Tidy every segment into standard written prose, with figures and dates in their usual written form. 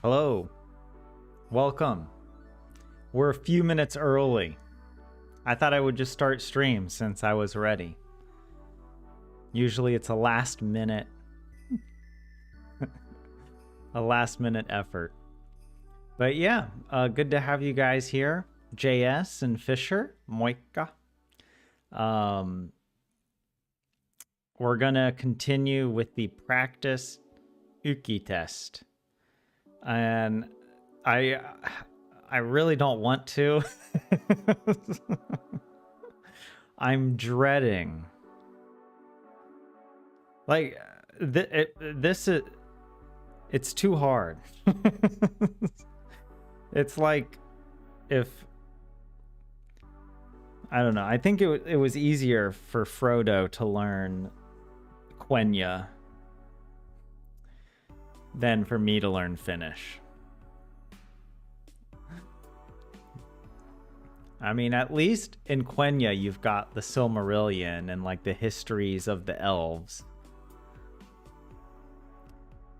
Hello. Welcome. We're a few minutes early. I thought I would just start stream since I was ready. Usually it's a last minute effort. But yeah, good to have you guys here. JS and Fisher, Moika. We're gonna continue with the practice Uki test. And I really don't want to. I'm dreading. Like it's too hard. It's like if I don't know. I think it was easier for Frodo to learn Quenya than for me to learn Finnish. I mean, at least in Quenya, you've got the Silmarillion and like the histories of the elves.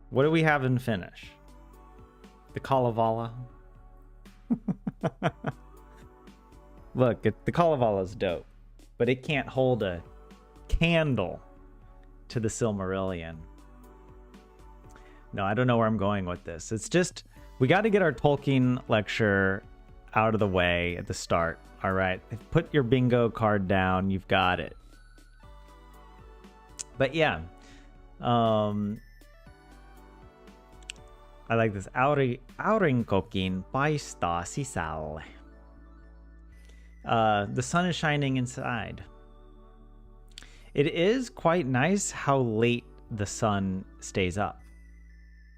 What do we have in Finnish? The Kalevala? Look, the Kalevala's dope, but it can't hold a candle to the Silmarillion. No, I don't know where I'm going with this. It's just, we got to get our Tolkien lecture out of the way at the start. All right, put your bingo card down. You've got it. But yeah, I like this. Aurinkokin paistaa sisälle. The sun is shining inside. It is quite nice how late the sun stays up.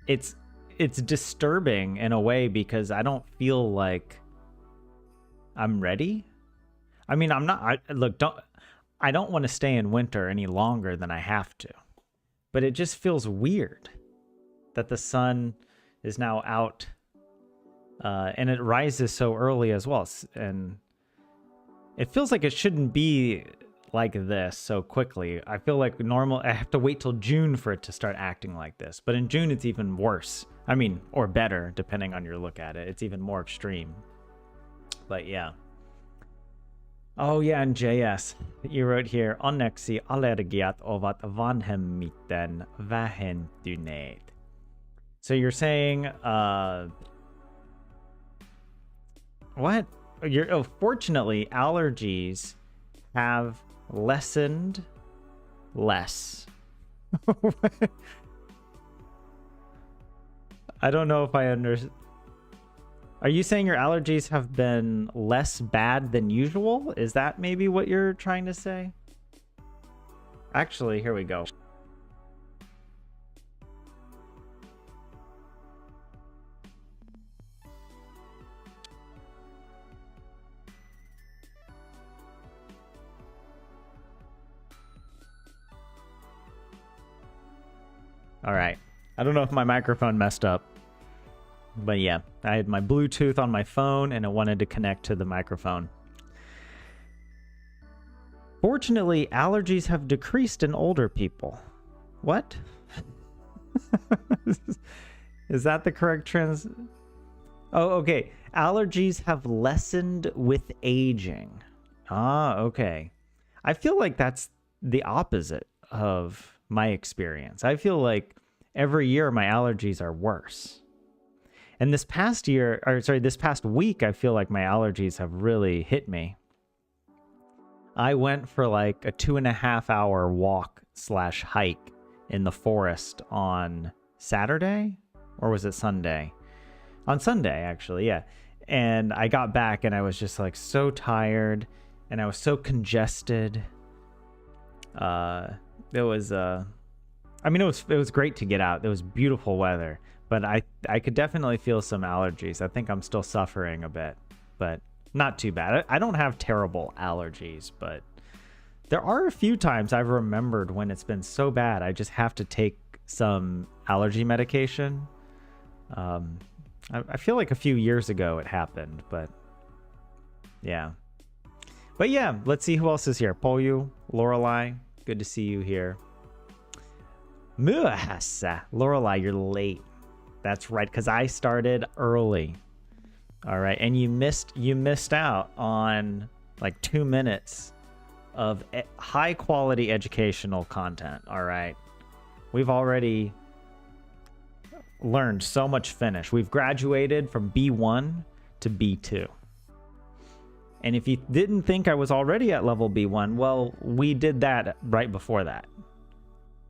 It's disturbing in a way because I don't feel like I'm ready. I mean, I'm not. I don't want to stay in winter any longer than I have to. But it just feels weird that the sun is now out, and it rises so early as well. And it feels like it shouldn't be like this so quickly. I feel like I have to wait till June for it to start acting like this. But in June, it's even worse. I mean, or better, depending on your look at it. It's even more extreme. But yeah. Oh yeah, and JS, you wrote here, onneksi allergiat ovat vanhemmiten vähentyneet. So you're saying, what? Fortunately, allergies have lessened less. I don't know if I understand. Are you saying your allergies have been less bad than usual? Is that maybe what you're trying to say? Actually, here we go. All right. I don't know if my microphone messed up. But yeah, I had my Bluetooth on my phone and it wanted to connect to the microphone. Fortunately, allergies have decreased in older people. What? Is that the correct trans? Oh, okay. Allergies have lessened with aging. Ah, okay. I feel like that's the opposite of my experience. I feel like every year my allergies are worse. And this past week, I feel like my allergies have really hit me. I went for like a 2.5 hour walk / hike in the forest on Saturday, or was it Sunday? On Sunday, actually, yeah. And I got back and I was just like so tired and I was so congested. It was great to get out. It was beautiful weather. But I could definitely feel some allergies. I think I'm still suffering a bit, but not too bad. I don't have terrible allergies, but there are a few times I've remembered when it's been so bad, I just have to take some allergy medication. I feel like a few years ago it happened, but yeah. But yeah, let's see who else is here. Polyu, Lorelei, good to see you here. Myöhässä. Lorelei, you're late. That's right, because I started early. All right, and you missed out on like 2 minutes of high quality educational content. All right, we've already learned so much Finnish. We've graduated from B1 to B2. And if you didn't think I was already at level B1, well, we did that right before that.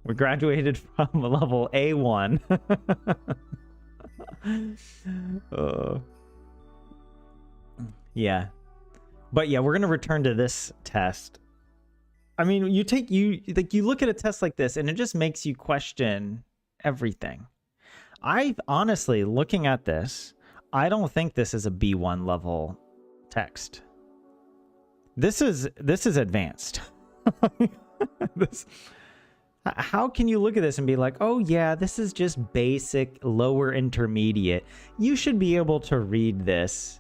We graduated from level A1. Yeah. But yeah, we're going to return to this test. I mean, you look at a test like this and it just makes you question everything. Honestly, looking at this, I don't think this is a B1 level text. This is advanced. How can you look at this and be like, oh yeah, this is just basic lower intermediate? You should be able to read this,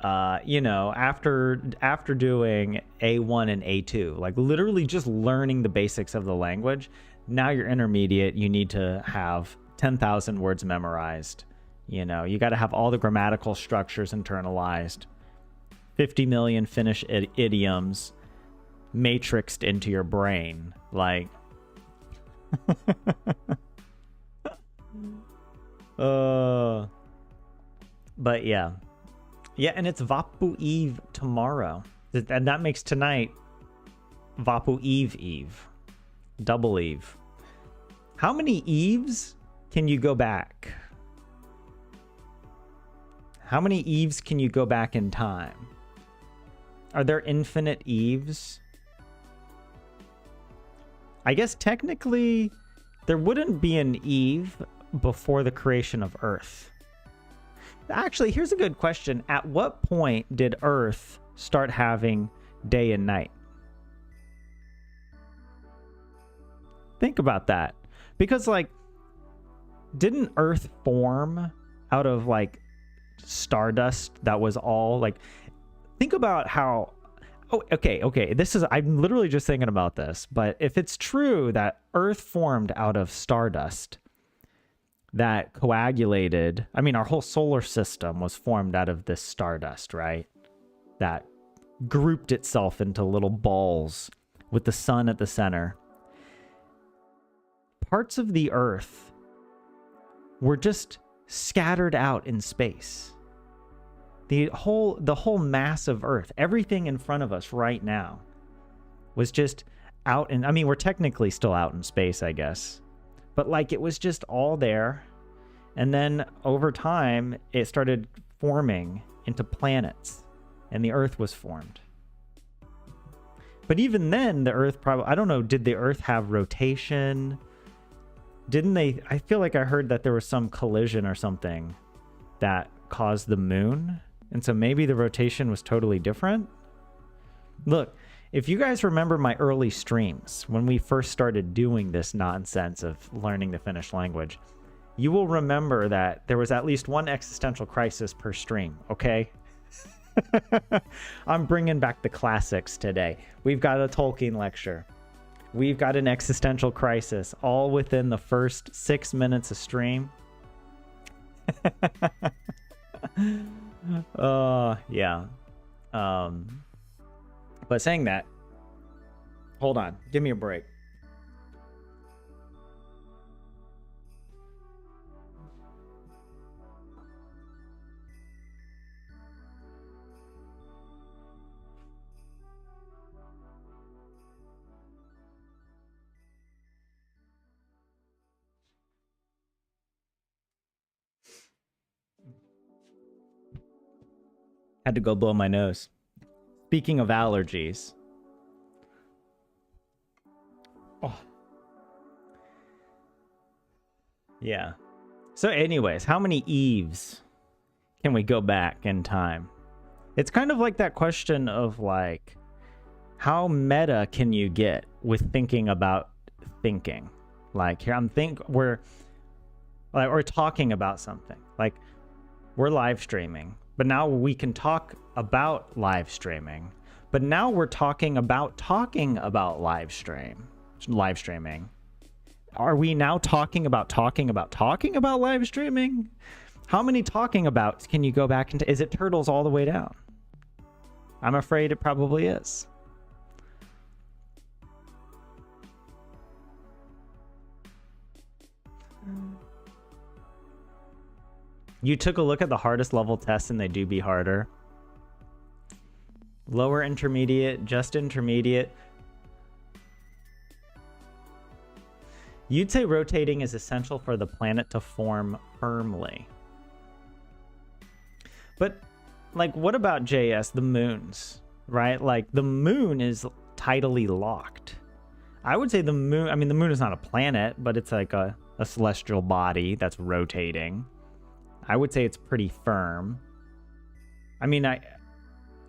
after doing A1 and A2, like literally just learning the basics of the language. Now you're intermediate. You need to have 10,000 words memorized. You got to have all the grammatical structures internalized. 50 million Finnish idioms matrixed into your brain. Like, but yeah, and it's Vappu Eve tomorrow, and that makes tonight Vappu Eve, double Eve. How many Eves can you go back? How many Eves can you go back in time? Are there infinite Eves? I guess technically there wouldn't be an Eve before the creation of Earth. Actually, here's a good question. At what point did Earth start having day and night? Think about that. Because, like, didn't Earth form out of, like, stardust that was all, like... Think about how... Oh, okay. I'm literally just thinking about this. But if it's true that Earth formed out of stardust that coagulated... I mean, our whole solar system was formed out of this stardust, right? That grouped itself into little balls with the sun at the center. Parts of the Earth were just scattered out in space. The whole mass of Earth, everything in front of us right now, was just out in... I mean, we're technically still out in space, I guess. But, like, it was just all there. And then, over time, it started forming into planets. And the Earth was formed. But even then, the Earth probably... I don't know, did the Earth have rotation? Didn't they... I feel like I heard that there was some collision or something that caused the moon. And so maybe the rotation was totally different. Look, if you guys remember my early streams, when we first started doing this nonsense of learning the Finnish language, you will remember that there was at least one existential crisis per stream, okay? I'm bringing back the classics today. We've got a Tolkien lecture. We've got an existential crisis, all within the first 6 minutes of stream. Yeah. But saying that, hold on, give me a break. Had to go blow my nose. Speaking of allergies. Oh. Yeah. So anyways, how many Eves can we go back in time? It's kind of like that question of, like, how meta can you get with thinking about thinking? Like, here we're talking about something. Like, we're live streaming. But now we can talk about live streaming. But now we're talking about live streaming. Are we now talking about live streaming? How many talking abouts can you go back into? Is it turtles all the way down? I'm afraid it probably is. You took a look at the hardest level tests and they do be harder. Lower intermediate, just intermediate. You'd say rotating is essential for the planet to form firmly. But, like, what about JS, the moons, right? Like, the moon is tidally locked. I would say the moon, I mean, the moon is not a planet, but it's like a celestial body that's rotating. I would say it's pretty firm. I mean, I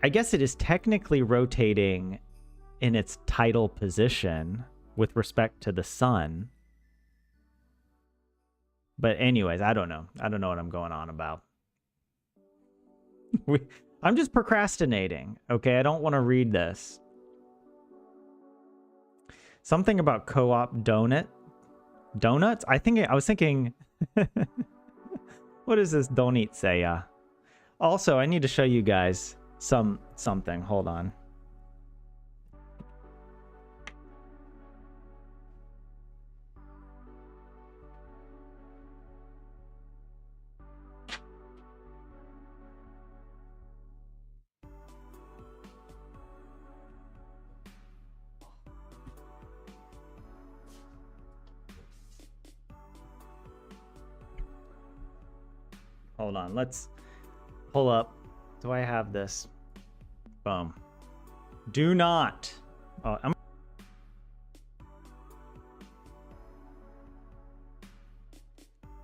guess it is technically rotating in its tidal position with respect to the sun. But anyways, I don't know. I don't know what I'm going on about. I'm just procrastinating, okay? I don't want to read this. Something about co-op donuts? I was thinking... What does this donut say? Also, I need to show you guys something. Hold on. Hold on, let's pull up. Do I have this? Boom. Do not. Oh,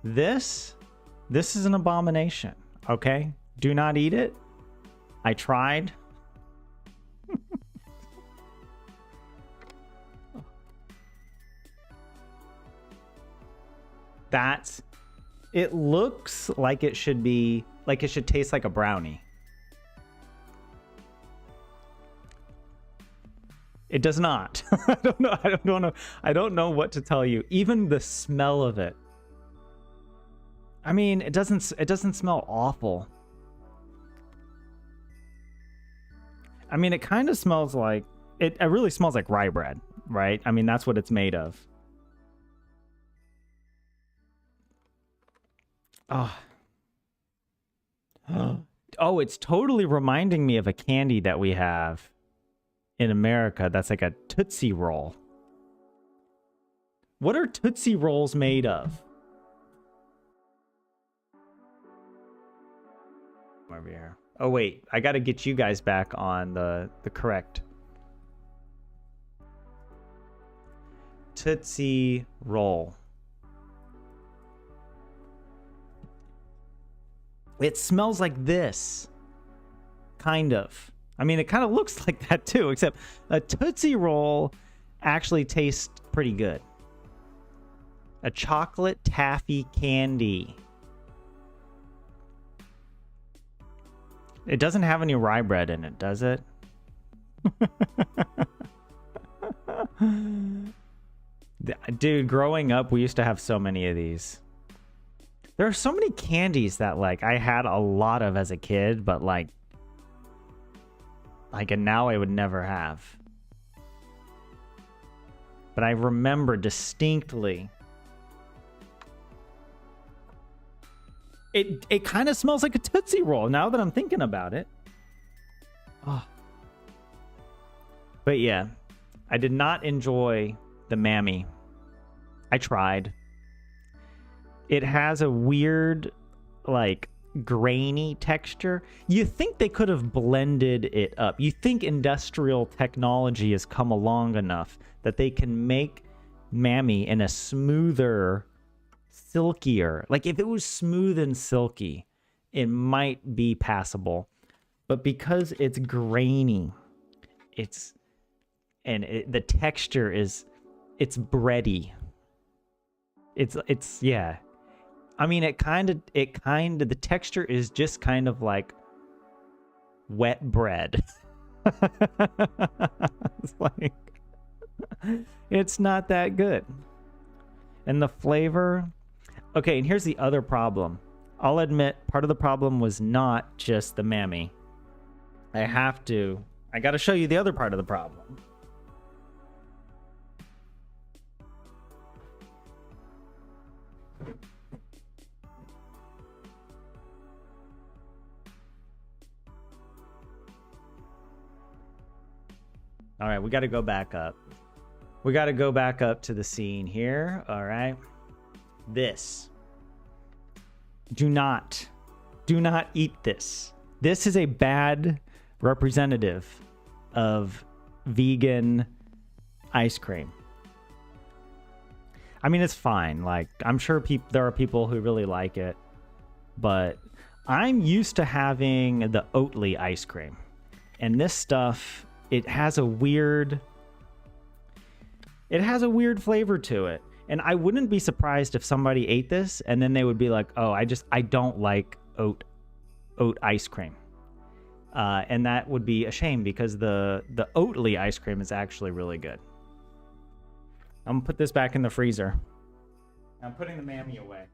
This is an abomination, okay? Do not eat it. I tried. It looks like it should be, like it should taste like a brownie. It does not. I don't know what to tell you. Even the smell of it. I mean, it doesn't smell awful. I mean, it kind of smells like, it really smells like rye bread, right? I mean, that's what it's made of. Oh. Oh, it's totally reminding me of a candy that we have in America that's like a Tootsie Roll. What are Tootsie Rolls made of? Over here. Oh, wait. I got to get you guys back on the correct. Tootsie Roll. It smells like this. Kind of. I mean, it kind of looks like that too, except a Tootsie Roll actually tastes pretty good. A chocolate taffy candy. It doesn't have any rye bread in it, does it? Dude, growing up, we used to have so many of these. There are so many candies that, like, I had a lot of as a kid, but, like, and now I would never have. But I remember distinctly. It kind of smells like a Tootsie Roll now that I'm thinking about it. Oh. But yeah, I did not enjoy the Mammy. I tried. It has a weird, like, grainy texture. You think they could have blended it up. You think industrial technology has come along enough that they can make Mammy in a smoother, silkier. Like, if it was smooth and silky, it might be passable. But because it's grainy, the texture is, it's bready. It's yeah. I mean, the texture is just kind of like wet bread. It's like, it's not that good. And the flavor. Okay, and here's the other problem. I'll admit part of the problem was not just the mammy. I got to show you the other part of the problem. All right, we got to go back up. We got to go back up to the scene here. All right. This. Do not eat this. This is a bad representative of vegan ice cream. I mean, it's fine. Like, I'm sure there are people who really like it, but I'm used to having the Oatly ice cream. And this stuff, it has a weird flavor to it. And I wouldn't be surprised if somebody ate this and then they would be like, oh, I don't like oat ice cream. And that would be a shame because the Oatly ice cream is actually really good. I'm gonna put this back in the freezer. I'm putting the mammy away.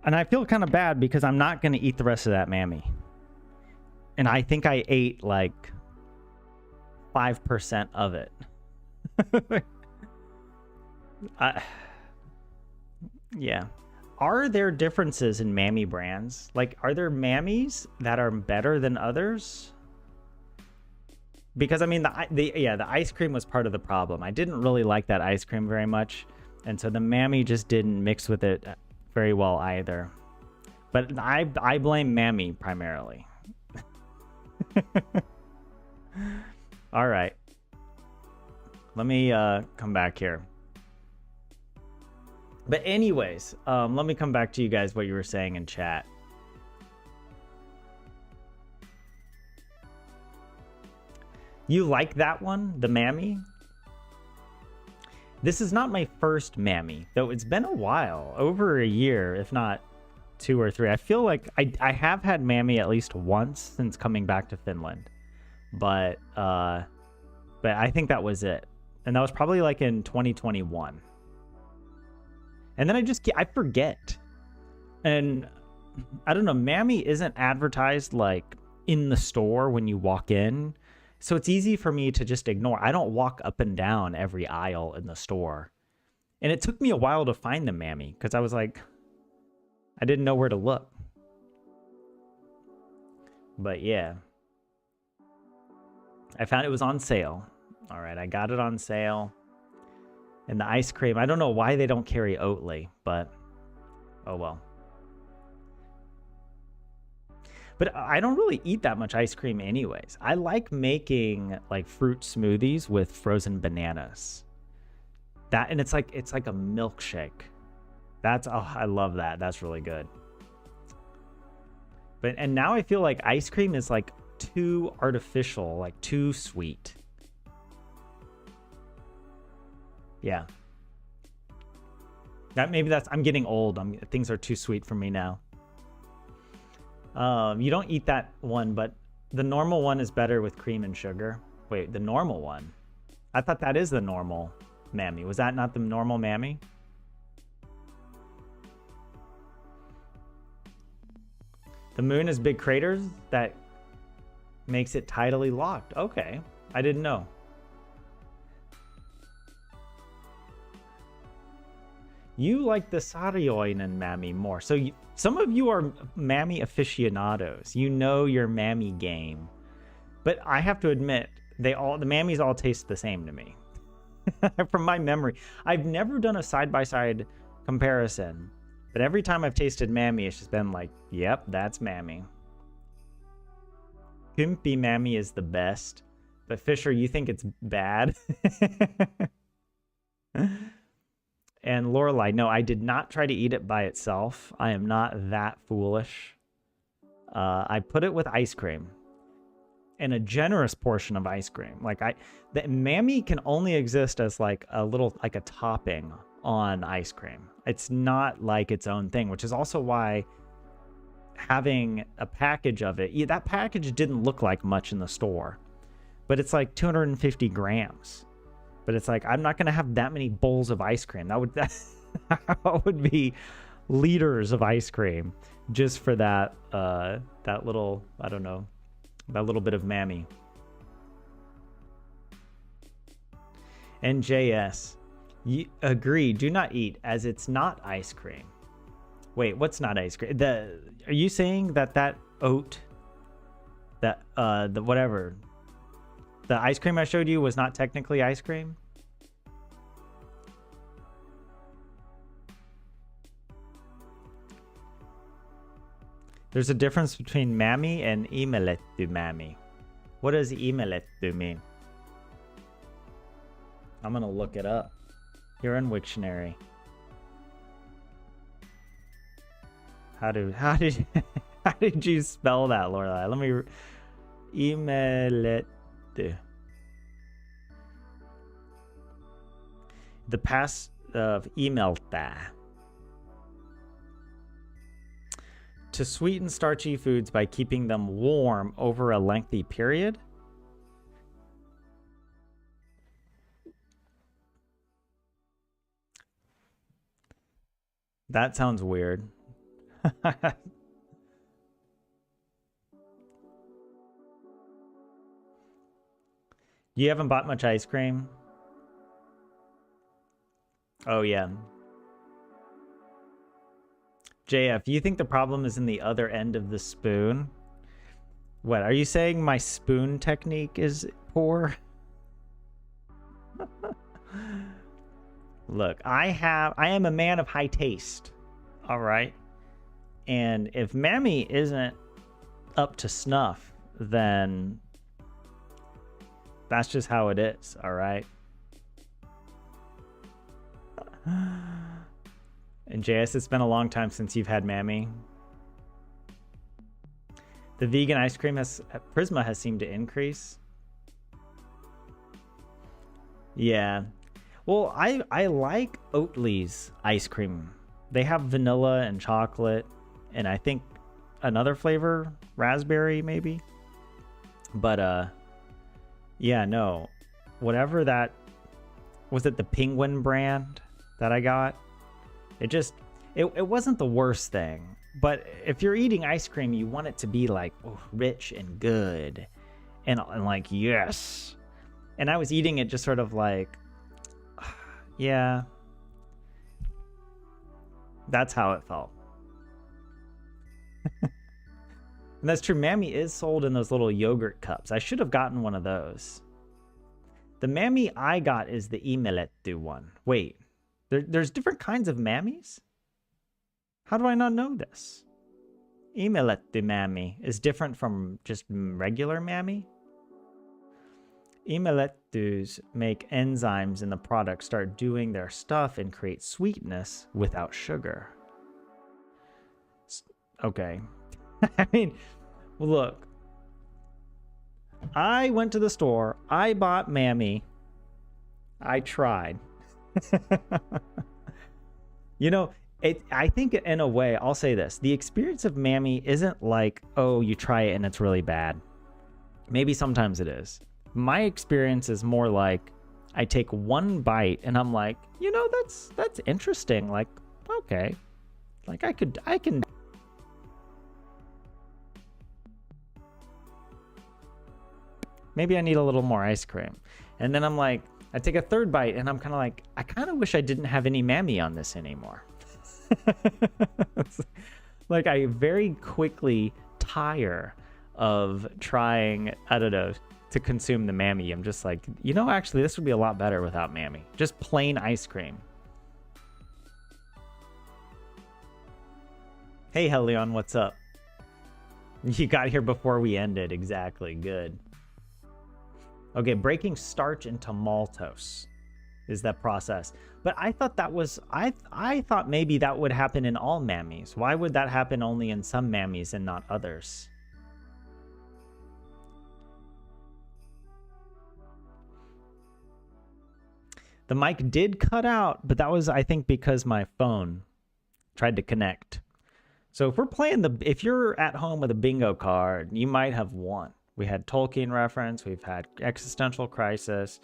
And I feel kind of bad because I'm not going to eat the rest of that mammy. And I think I ate like 5% of it. Yeah. Are there differences in mammy brands? Like, are there mammies that are better than others? Because I mean, the ice cream was part of the problem. I didn't really like that ice cream very much, and so the mammy just didn't mix with it very well either. But I blame mammy primarily. All right. Let me come back here. But anyways, let me come back to you guys what you were saying in chat. You like that one, the mammy? This is not my first mammy, though it's been a while, over a year, if not 2 or 3. I feel like I have had mammy at least once since coming back to Finland, but I think that was it, and that was probably like in 2021. And then I forget, and I don't know. Mammy isn't advertised like in the store when you walk in. So it's easy for me to just ignore. I don't walk up and down every aisle in the store. And it took me a while to find the mammy because I was like, I didn't know where to look. But yeah. I found it was on sale. All right, I got it on sale. And the ice cream, I don't know why they don't carry Oatly, but oh well. But I don't really eat that much ice cream anyways. I like making like fruit smoothies with frozen bananas. And it's like a milkshake. I love that. That's really good. And now I feel like ice cream is like too artificial, like too sweet. Yeah. I'm getting old. Things are too sweet for me now. You don't eat that one, but the normal one is better with cream and sugar. Wait, the normal one? I thought that is the normal mammy. Was that not the normal mammy? The moon is big craters that makes it tidally locked. Okay, I didn't know. You like the Sarioinen mammy more. So some of you are mammy aficionados. You know your mammy game. But I have to admit, the mammies all taste the same to me. From my memory. I've never done a side-by-side comparison. But every time I've tasted mammy, it's just been like, yep, that's mammy. Pimpy mammy is the best. But Fisher, you think it's bad? And Lorelai, no, I did not try to eat it by itself. I am not that foolish. I put it with ice cream. And a generous portion of ice cream. Like the Mammy can only exist as like a little, like a topping on ice cream. It's not like its own thing, which is also why having a package of it, yeah, that package didn't look like much in the store, but it's like 250 grams. But it's like, I'm not going to have that many bowls of ice cream. That would be liters of ice cream just for that little, I don't know, that little bit of Mammy. And JS, you agree, do not eat as it's not ice cream. Wait, what's not ice cream? Are you saying that oat, the whatever, the ice cream I showed you was not technically ice cream? There's a difference between Mammy and Imelettu Mammy. What does Imelettu mean? I'm gonna look it up here in Wiktionary. How did you spell that, Lorelai? Let me Imelettu. The past of Imelta. To sweeten starchy foods by keeping them warm over a lengthy period. That sounds weird. You haven't bought much ice cream? Oh, yeah. JF, you think the problem is in the other end of the spoon? What, are you saying my spoon technique is poor? Look, I am a man of high taste. All right. And if Mammy isn't up to snuff, then that's just how it is, all right? And JS, it's been a long time since you've had Mammy. The vegan ice cream Prisma has seemed to increase. Yeah. Well, I like Oatly's ice cream. They have vanilla and chocolate, and I think another flavor, raspberry maybe. But yeah, no. Whatever that was, it the Penguin brand that I got? It wasn't the worst thing, but if you're eating ice cream, you want it to be like rich and good and like, yes. And I was eating it just sort of like, yeah, that's how it felt. And that's true. Mammy is sold in those little yogurt cups. I should have gotten one of those. The Mammy I got is the Imelettu one. Wait. There's different kinds of Mammies? How do I not know this? Imelettu Mammy is different from just regular Mammy? Imelettus make enzymes in the product start doing their stuff and create sweetness without sugar. Okay. I mean, look. I went to the store. I bought Mammy. I tried. You know, I think in a way, I'll say this. The experience of Mammy isn't like, oh, you try it and it's really bad. Maybe sometimes it is. My experience is more like I take one bite and I'm like, you know, that's interesting. Like, okay. Like I can. Maybe I need a little more ice cream. And then I'm like, I take a third bite and I'm kind of like, I kind of wish I didn't have any Mammy on this anymore. Like I very quickly tire of trying, I don't know, to consume the Mammy. I'm just like, you know, actually this would be a lot better without Mammy. Just plain ice cream. Hey Helion, what's up? You got here before we ended. Exactly. Good. Okay, breaking starch into maltose. is that process. But I thought that was, I thought maybe that would happen in all mammies. Why would that happen only in some mammies and not others? The mic did cut out, but that was, I think, because my phone tried to connect. So if we're playing if you're at home with a bingo card, you might have won. We had Tolkien reference, we've had existential crisis,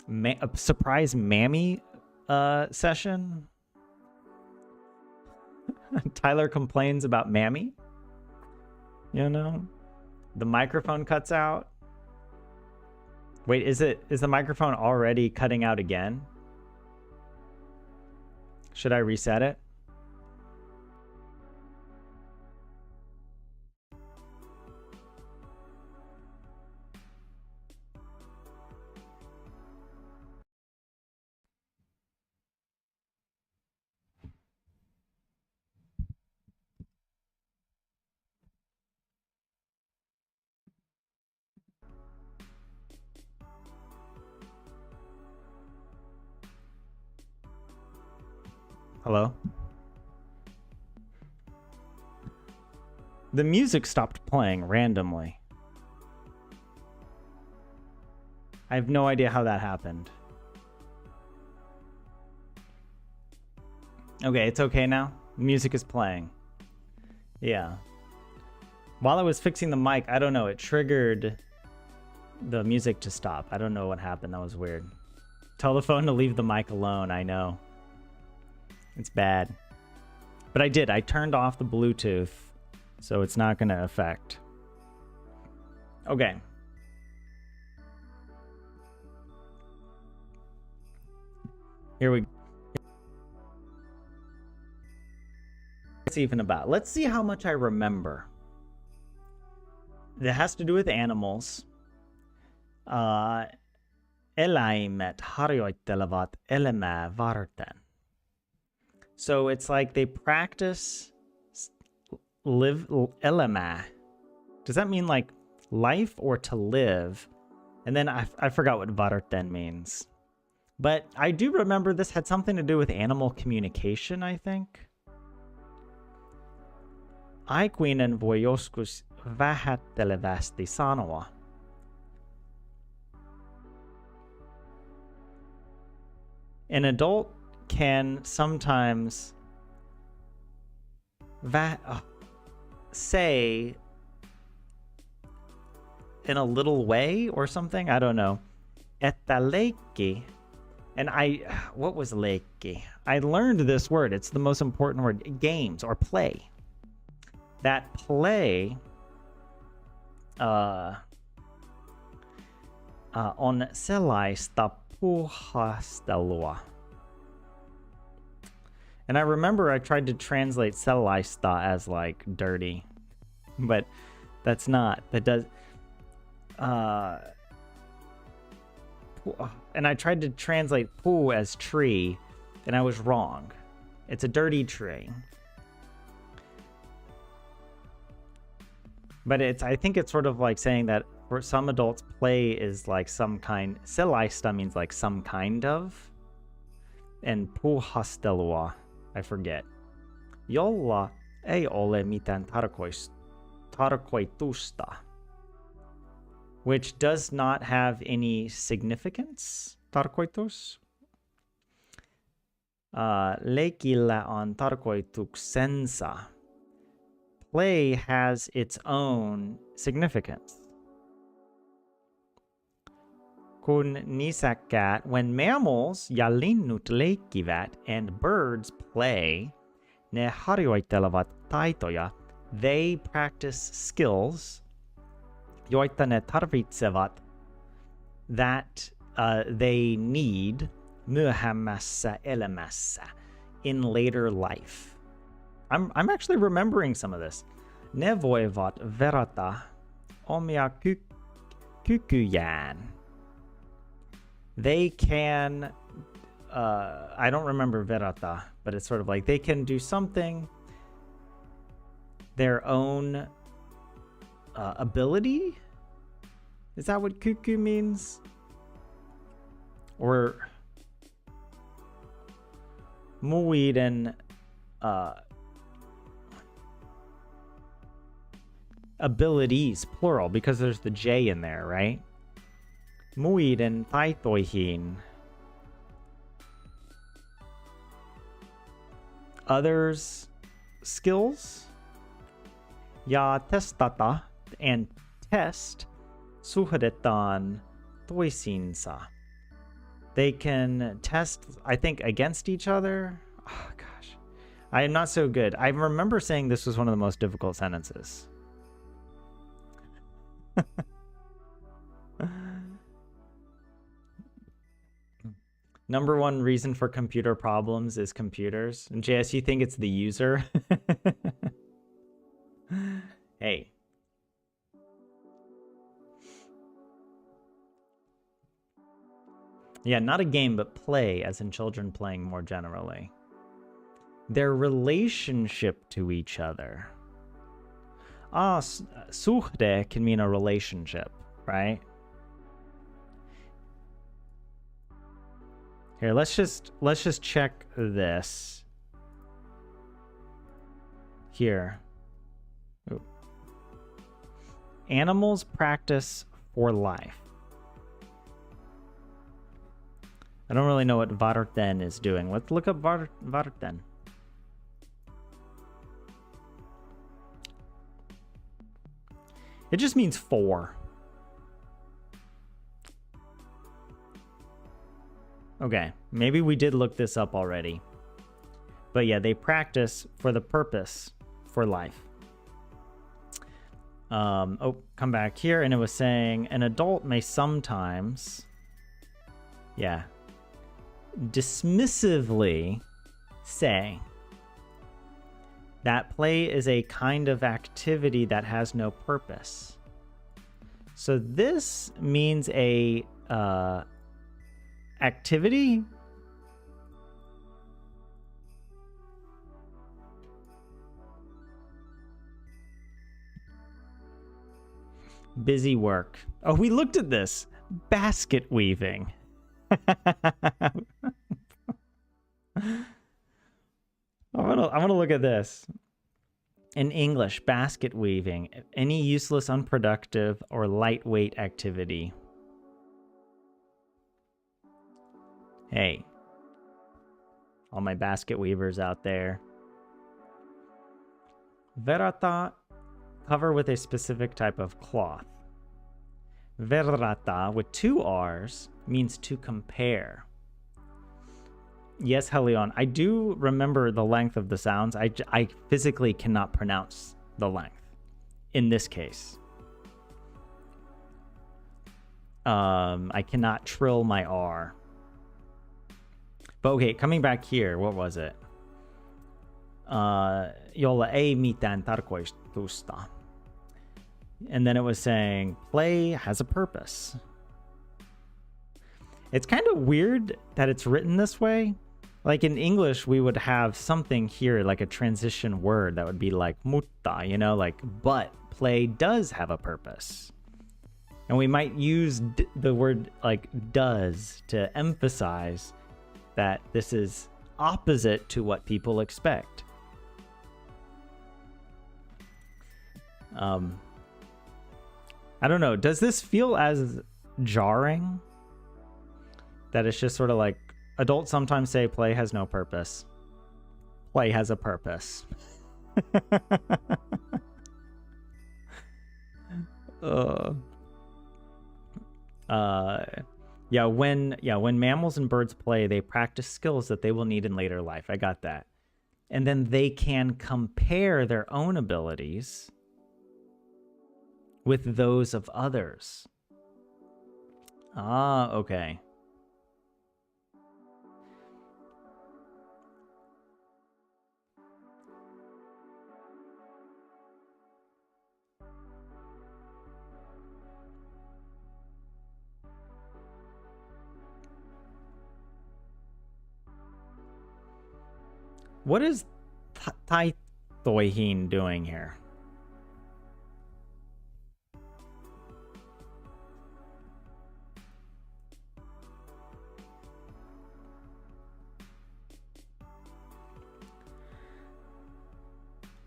a surprise mammy session. Tyler complains about mammy. You know, the microphone cuts out. Wait, is the microphone already cutting out again? Should I reset it? Hello? The music stopped playing randomly. I have no idea how that happened. Okay, it's okay now. Music is playing. Yeah. While I was fixing the mic, I don't know, it triggered the music to stop. I don't know what happened. That was weird. Tell the phone to leave the mic alone. I know. It's bad. But I did. I turned off the Bluetooth, so it's not going to affect. Okay. Here we go. What's even about? Let's see how much I remember. It has to do with animals. Eläimet harjoittelevat elämää varten. So it's like they practice elämää. Does that mean like life or to live? And then I forgot what varten means. But I do remember this had something to do with animal communication, I think. Aikuinen voi joskus vähättelevästi sanoa. An adult can sometimes say in a little way or something. I don't know. Että leikki. And what was leikki? I learned this word. It's the most important word. Games or play. That play on sellaista puuhastelua. And I remember I tried to translate sellaista as like dirty, but that's not. That does. And I tried to translate puu as tree, and I was wrong. It's a dirty tree. But I think it's sort of like saying that for some adults, play is like some kind. Sellaista means like some kind of. And puuhastelua, I forget. Jolla ei ole mitään tarkoitusta. Which does not have any significance. Tarkoitus. Leikillä on tarkoituksensa. Play has its own significance. Kun nisäkkäät, when mammals ja linnut leikkivät and birds play, ne harjoittelevat taitoja. They practice skills, joita ne tarvitsevat, that they need myöhemmässä elämässä, in later life. I'm actually remembering some of this. Ne voivat verrata omia kykyjään. They can, I don't remember verrata, but it's sort of like they can do something, their own ability? Is that what kyky means? Or muiden abilities, plural, because there's the J in there, right? Muiden taitoihin. Others skills. Ja testata and test suhdetaan toisiinsa. They can test, I think, against each other. Oh, gosh. I am not so good. I remember saying this was one of the most difficult sentences. Number one reason for computer problems is computers. And JS, you think it's the user? Hey. Yeah, not a game, but play, as in children playing more generally. Their relationship to each other. Suhde can mean a relationship, right? Here, let's just check this. Here. Ooh. Animals practice for life. I don't really know what varten is doing. Let's look up varten. It just means for. Okay, maybe we did look this up already. But yeah, they practice for the purpose for life. Oh, come back here, and it was saying an adult may sometimes, yeah, dismissively say that play is a kind of activity that has no purpose. So this means a activity? Busy work. Oh, we looked at this. Basket weaving. I'm gonna look at this. In English, basket weaving. Any useless, unproductive, or lightweight activity. Hey. All my basket weavers out there. Verata, cover with a specific type of cloth. Verrata, with two R's, means to compare. Yes, Helion, I do remember the length of the sounds. I physically cannot pronounce the length in this case. I cannot trill my R. But okay, coming back here, what was it? Jolla ei mitään tarkoitusta. And then it was saying, play has a purpose. It's kind of weird that it's written this way. Like in English, we would have something here, like a transition word that would be like mutta, you know, like, but play does have a purpose. And we might use the word like does to emphasize that this is opposite to what people expect. I don't know. Does this feel as jarring? That it's just sort of like adults sometimes say play has no purpose. Play has a purpose. When mammals and birds play, they practice skills that they will need in later life. I got that. And then they can compare their own abilities with those of others. Ah, okay. What is Taitoihin doing here?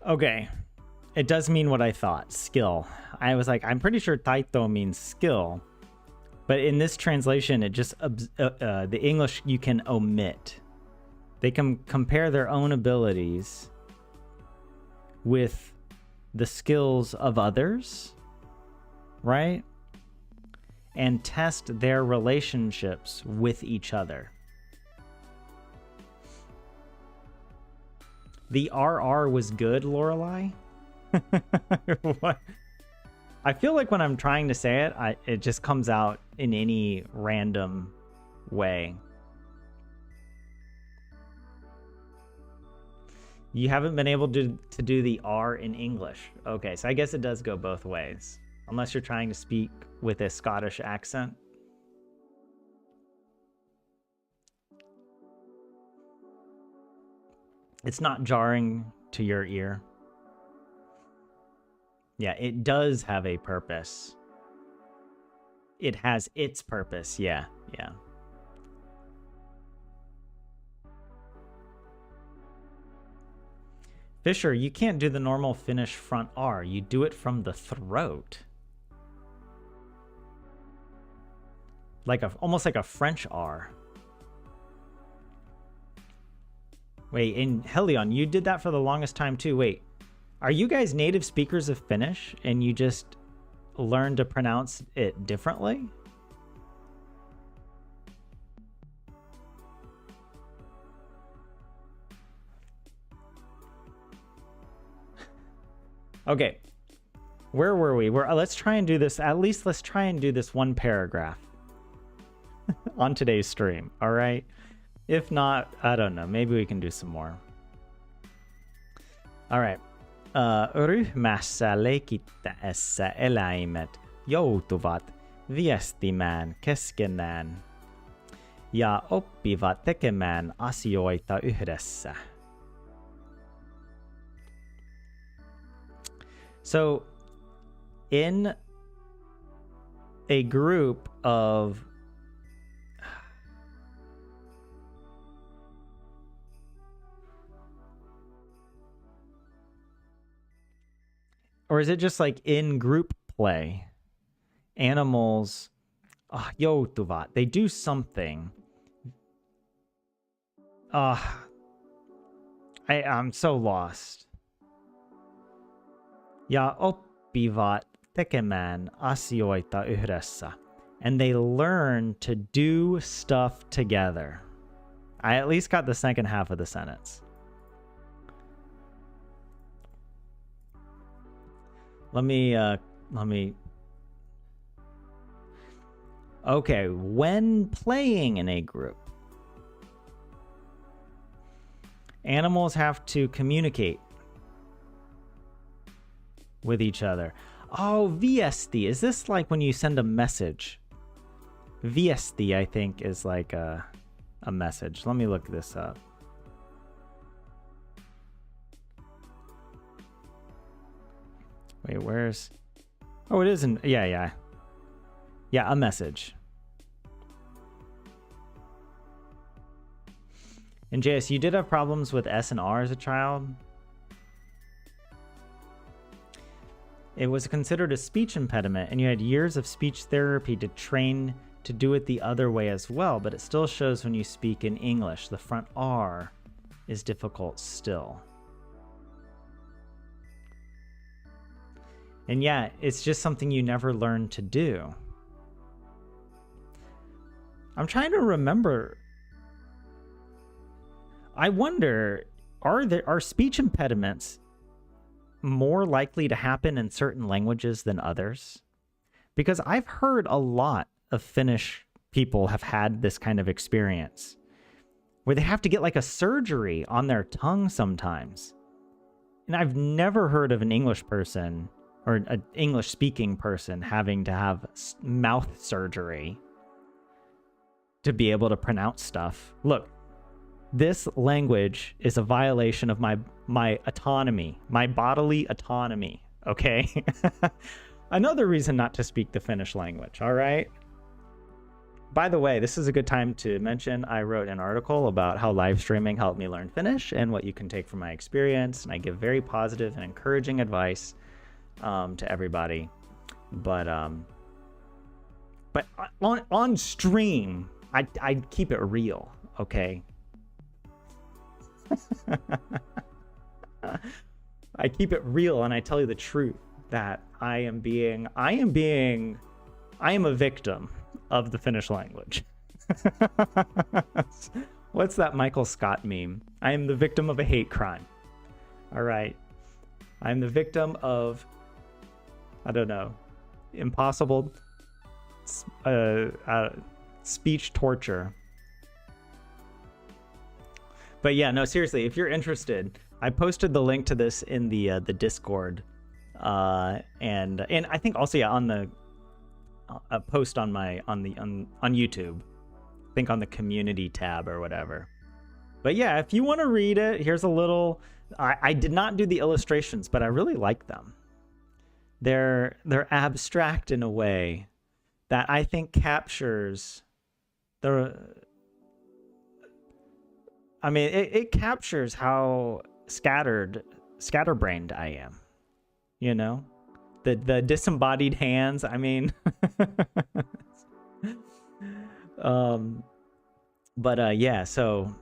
Okay. It does mean what I thought. Skill. I was like, I'm pretty sure taito means skill. But in this translation, it just the English you can omit. They can compare their own abilities with the skills of others, right? And test their relationships with each other. The RR was good, Lorelai? What? I feel like when I'm trying to say it, it just comes out in any random way. You haven't been able to do the R in English. Okay, so I guess it does go both ways. Unless you're trying to speak with a Scottish accent. It's not jarring to your ear. Yeah, it does have a purpose. It has its purpose. Yeah, yeah. Fisher, you can't do the normal Finnish front R. You do it from the throat. Almost like a French R. Wait, in Helion, you did that for the longest time too. Wait, are you guys native speakers of Finnish and you just learned to pronounce it differently? Okay, where were we? Let's try and do this. At least let's try and do this one paragraph on today's stream. All right. If not, I don't know. Maybe we can do some more. All right. Ryhmässä leikittäessä eläimet joutuvat viestimään keskenään ja oppivat tekemään asioita yhdessä. So, in a group of or is it just like in group play? Animals, joutuvat, they do something. I'm so lost. Ja oppivat tekemään asioita yhdessä. And they learn to do stuff together. I at least got the second half of the sentence. Let me okay, when playing in a group, animals have to communicate with each other. Oh, viesti. Is this like when you send a message? Viesti, I think, is like a message. Let me look this up. Wait, where's... Oh, it isn't... Yeah, a message. And JS, you did have problems with S and R as a child? It was considered a speech impediment, and you had years of speech therapy to train to do it the other way as well, but it still shows when you speak in English. The front R is difficult still. And yeah, it's just something you never learn to do. I'm trying to remember. I wonder, are speech impediments more likely to happen in certain languages than others? Because I've heard a lot of Finnish people have had this kind of experience where they have to get like a surgery on their tongue sometimes. And I've never heard of an English person or an English speaking person having to have mouth surgery to be able to pronounce stuff. Look, this language is a violation of my autonomy, my bodily autonomy, okay? Another reason not to speak the Finnish language, all right? By the way, this is a good time to mention I wrote an article about how live streaming helped me learn Finnish and what you can take from my experience. And I give very positive and encouraging advice to everybody. But on stream, I keep it real, okay? I keep it real and I tell you the truth that I am a victim of the Finnish language. What's that Michael Scott meme? I am the victim of a hate crime. All right. I'm the victim of, I don't know, impossible speech torture. But yeah, no, seriously, if you're interested, I posted the link to this in the Discord, and I think also on a post on YouTube, I think on the community tab or whatever. But yeah, if you want to read it, here's a little. I did not do the illustrations, but I really like them. They're abstract in a way that I think captures it captures how scatterbrained I am, you know, the disembodied hands. I mean, yeah. So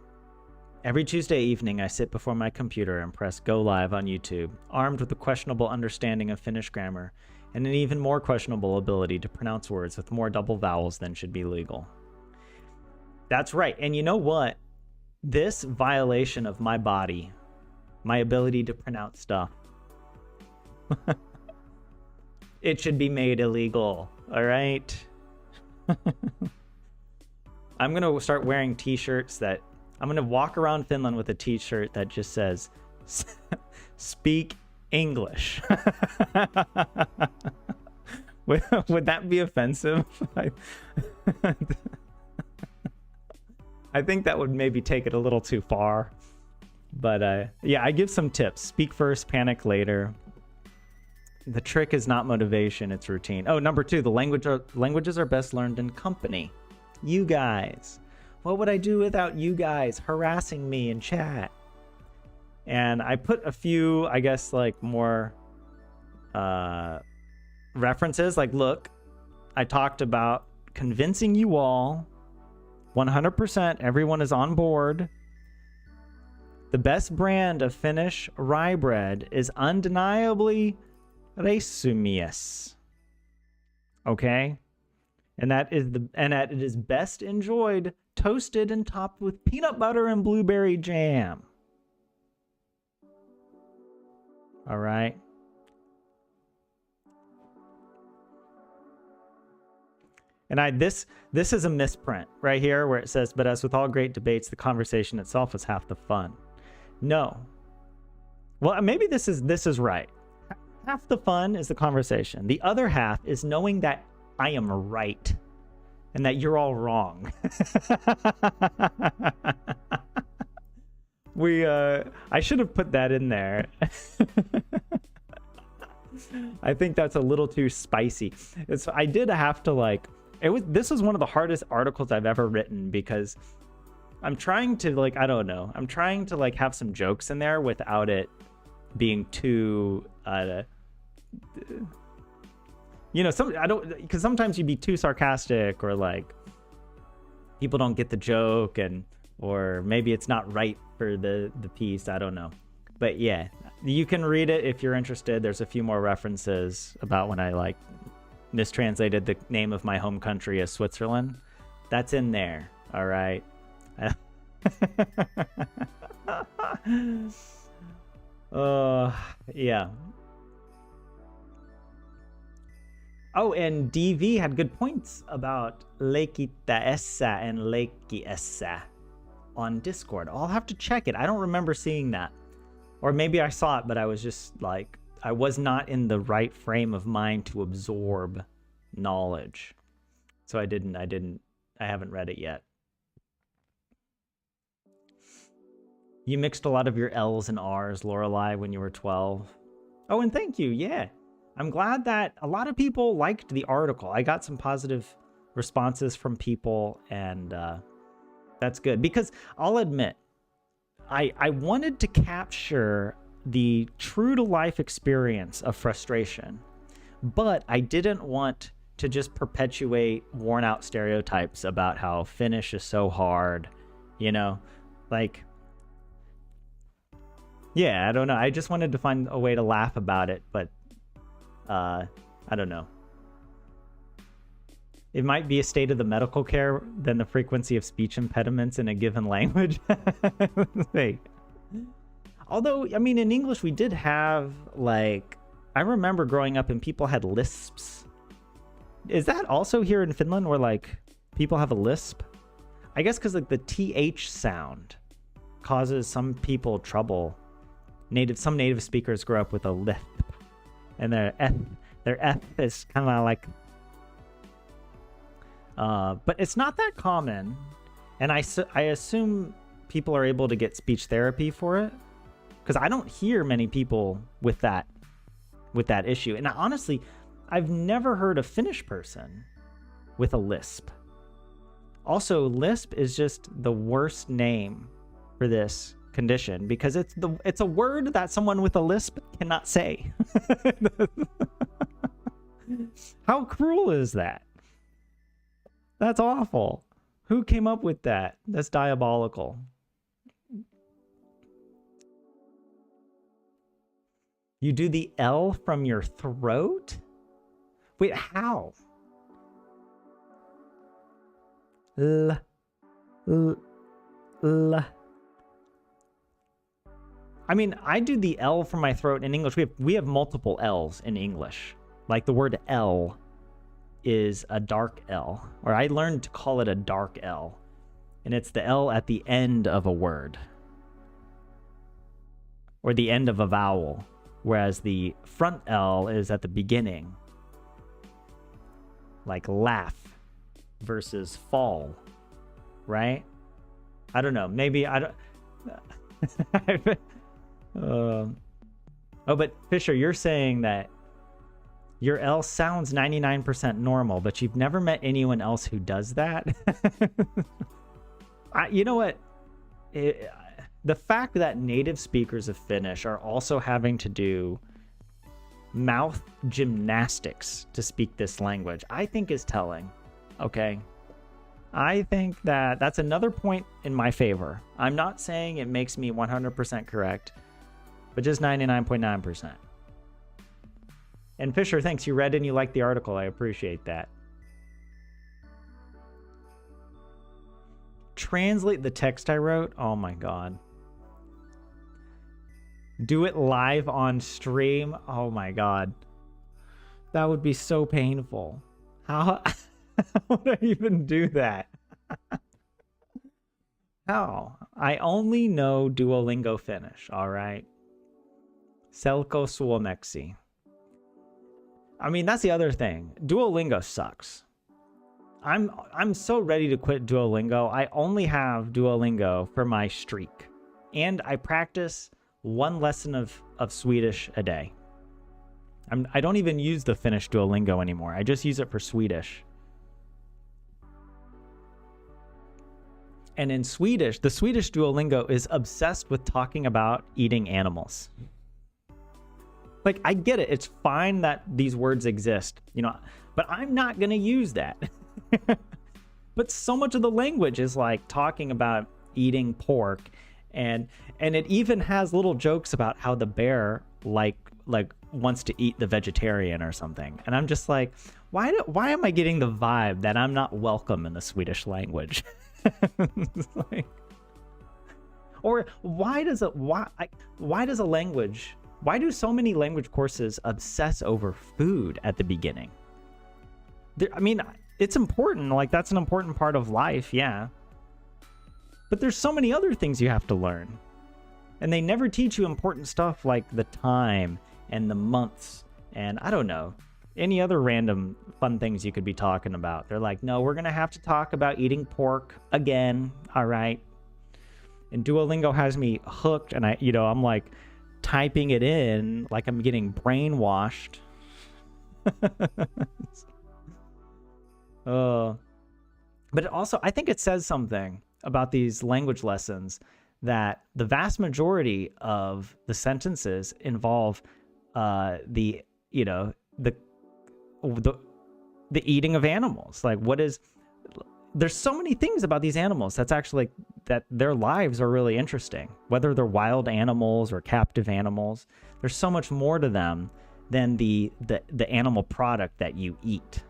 every Tuesday evening, I sit before my computer and press go live on YouTube, armed with a questionable understanding of Finnish grammar and an even more questionable ability to pronounce words with more double vowels than should be legal. That's right. And you know what? This violation of my body, my ability to pronounce stuff, it should be made illegal, all right? I'm going to start wearing t-shirts that, I'm going to walk around Finland with a t-shirt that just says, speak English. Would that be offensive? I think that would maybe take it a little too far. But yeah, I give some tips. Speak first, panic later. The trick is not motivation, it's routine. Oh, number 2, the languages are best learned in company. You guys. What would I do without you guys harassing me in chat? And I put a few, I guess, like more references. Like, look, I talked about convincing you all 100%, everyone is on board. The best brand of Finnish rye bread is undeniably Reissumies. Okay? And that it is best enjoyed toasted and topped with peanut butter and blueberry jam. All right? And this is a misprint right here where it says, but as with all great debates, the conversation itself is half the fun. No. Well, maybe this is right. Half the fun is the conversation. The other half is knowing that I am right and that you're all wrong. I should have put that in there. I think that's a little too spicy. I did have to this was one of the hardest articles I've ever written because I'm trying to I'm trying to have some jokes in there without it being too because sometimes you'd be too sarcastic or people don't get the joke or maybe it's not right for the piece. I don't know. But yeah, you can read it if you're interested. There's a few more references about when I mistranslated the name of my home country as Switzerland. That's in there. All right. Yeah. Oh, and DV had good points about Leikkittäessä and Leikkiessä on Discord. I'll have to check it. I don't remember seeing that. Or maybe I saw it, but I was just I was not in the right frame of mind to absorb knowledge. So I haven't read it yet. You mixed a lot of your L's and R's, Lorelei, when you were 12. Oh, and thank you. Yeah. I'm glad that a lot of people liked the article. I got some positive responses from people, and that's good. Because I'll admit, I wanted to capture the true-to-life experience of frustration, but I didn't want to just perpetuate worn-out stereotypes about how Finnish is so hard, you know? Like, yeah, I don't know. I just wanted to find a way to laugh about it, but I don't know. It might be a state of the medical care than the frequency of speech impediments in a given language. Wait. Although, I mean, in English, we did have, like, I remember growing up and people had lisps. Is that also here in Finland where, like, people have a lisp? I guess because, like, the TH sound causes some people trouble. Some native speakers grow up with a lisp. And their F is kind of like... but it's not that common. And I assume people are able to get speech therapy for it. Because I don't hear many people with that issue. And honestly, I've never heard a Finnish person with a lisp. Also, lisp is just the worst name for this condition because it's a word that someone with a lisp cannot say. How cruel is that? That's awful. Who came up with that? That's diabolical. You do the L from your throat? Wait, how? L. I mean, I do the L from my throat in English. We have multiple L's in English. Like the word L is a dark L, or I learned to call it a dark L, and it's the L at the end of a word or the end of a vowel, whereas the front L is at the beginning, like laugh versus fall, right? I don't know. Maybe I don't. Oh, but Fisher, you're saying that your L sounds 99% normal, but you've never met anyone else who does that. You know what? The fact that native speakers of Finnish are also having to do mouth gymnastics to speak this language, I think is telling. Okay? I think that that's another point in my favor. I'm not saying it makes me 100% correct, but just 99.9%. And Fisher, thanks. You read and you liked the article. I appreciate that. Translate the text I wrote. Oh my God. Do it live on stream. Oh my God. That would be so painful. How would I even do that? How? I only know Duolingo Finnish, all right? Selko suomeksi. I mean, that's the other thing. Duolingo sucks. I'm so ready to quit Duolingo. I only have Duolingo for my streak. And I practice one lesson of Swedish a day. I don't even use the Finnish Duolingo anymore. I just use it for Swedish. And in Swedish, the Swedish Duolingo is obsessed with talking about eating animals. Like, I get it. It's fine that these words exist, you know, but I'm not going to use that. But so much of the language is like talking about eating pork, and it even has little jokes about how the bear like wants to eat the vegetarian or something. And I'm just like, why am I getting the vibe that I'm not welcome in the Swedish language? Like, or why do so many language courses obsess over food at the beginning? I mean, it's important. Like, that's an important part of life, yeah. But there's so many other things you have to learn. And they never teach you important stuff like the time and the months and, I don't know, any other random fun things you could be talking about. They're like, no, we're going to have to talk about eating pork again, all right? And Duolingo has me hooked, and I'm like typing it in like I'm getting brainwashed. But it also, I think it says something about these language lessons that the vast majority of the sentences involve the eating of animals. Like, there's so many things about these animals that's actually that their lives are really interesting, whether they're wild animals or captive animals. There's so much more to them than the animal product that you eat.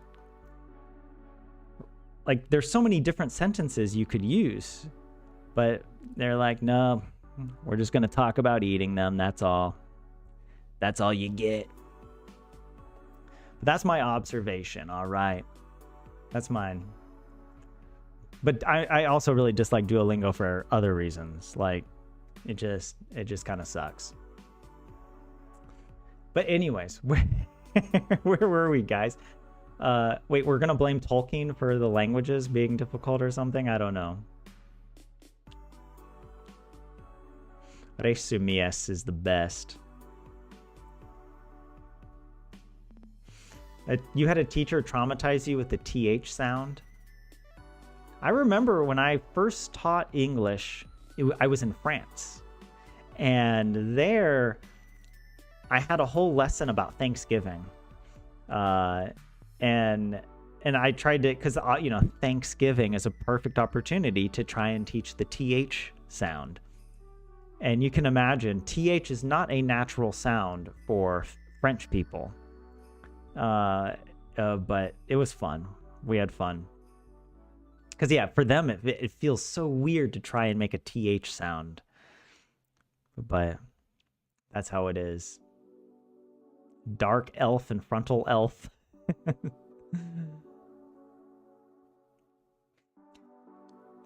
Like, there's so many different sentences you could use, but they're like, no, we're just going to talk about eating them. That's all you get. But that's my observation. All right. That's mine. But I also really dislike Duolingo for other reasons. Like, it just kind of sucks. But anyways, where were we, guys? Wait, we're gonna blame Tolkien for the languages being difficult or something? I don't know. Resumies is the best. You had a teacher traumatize you with the TH sound? I remember when I first taught English, I was in France. And there, I had a whole lesson about Thanksgiving. And I tried to, because, Thanksgiving is a perfect opportunity to try and teach the TH sound. And you can imagine, TH is not a natural sound for French people. But it was fun. We had fun. Because, yeah, for them, it feels so weird to try and make a TH sound. But that's how it is. Dark elf and frontal elf.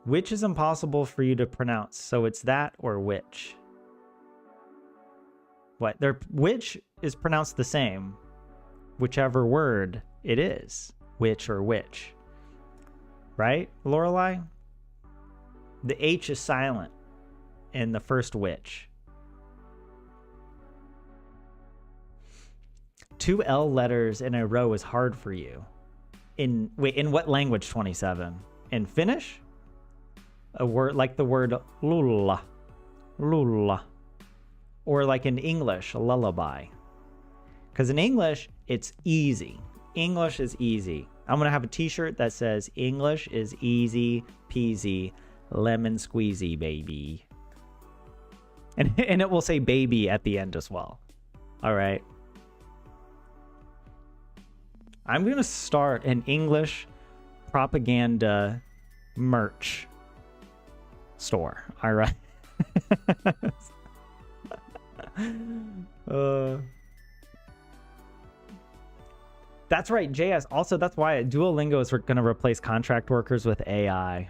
Which is impossible for you to pronounce, so it's that or which. What? Which is pronounced the same, whichever word it is. Which or which. Right, Lorelei? The H is silent in the first which. 2 L letters in a row is hard for you. In what language, 27? In Finnish? A word like the word lulla. Lulla. Or like in English, a lullaby. Because in English, it's easy. English is easy. I'm going to have a t-shirt that says, English is easy peasy, lemon squeezy, baby. And it will say baby at the end as well. All right. I'm going to start an English propaganda merch store. All right. That's right, JS. Also, that's why Duolingo is going to replace contract workers with AI.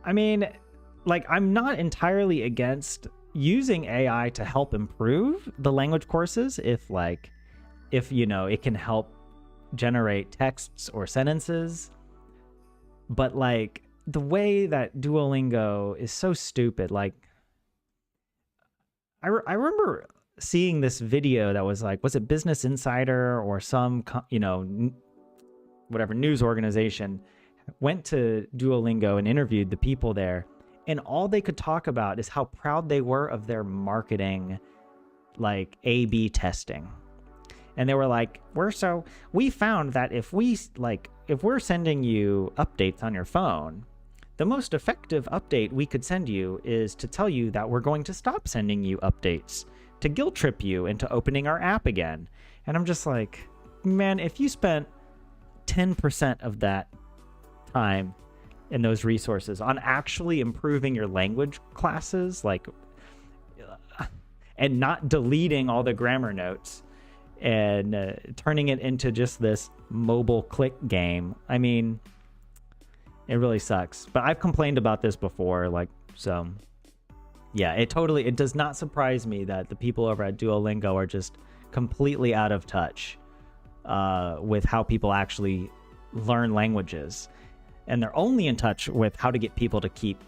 I mean, like, I'm not entirely against using AI to help improve the language courses if it can help generate texts or sentences. But, like, the way that Duolingo is so stupid, like, I remember seeing this video that was like, was it Business Insider or some, whatever news organization went to Duolingo and interviewed the people there. And all they could talk about is how proud they were of their marketing, like A/B testing. And they were like, we found that if we're sending you updates on your phone, the most effective update we could send you is to tell you that we're going to stop sending you updates, to guilt trip you into opening our app again. And I'm just like, man, if you spent 10% of that time and those resources on actually improving your language classes, and not deleting all the grammar notes and turning it into just this mobile click game, I mean, it really sucks. But I've complained about this before, so yeah, it does not surprise me that the people over at Duolingo are just completely out of touch with how people actually learn languages. And they're only in touch with how to get people to keep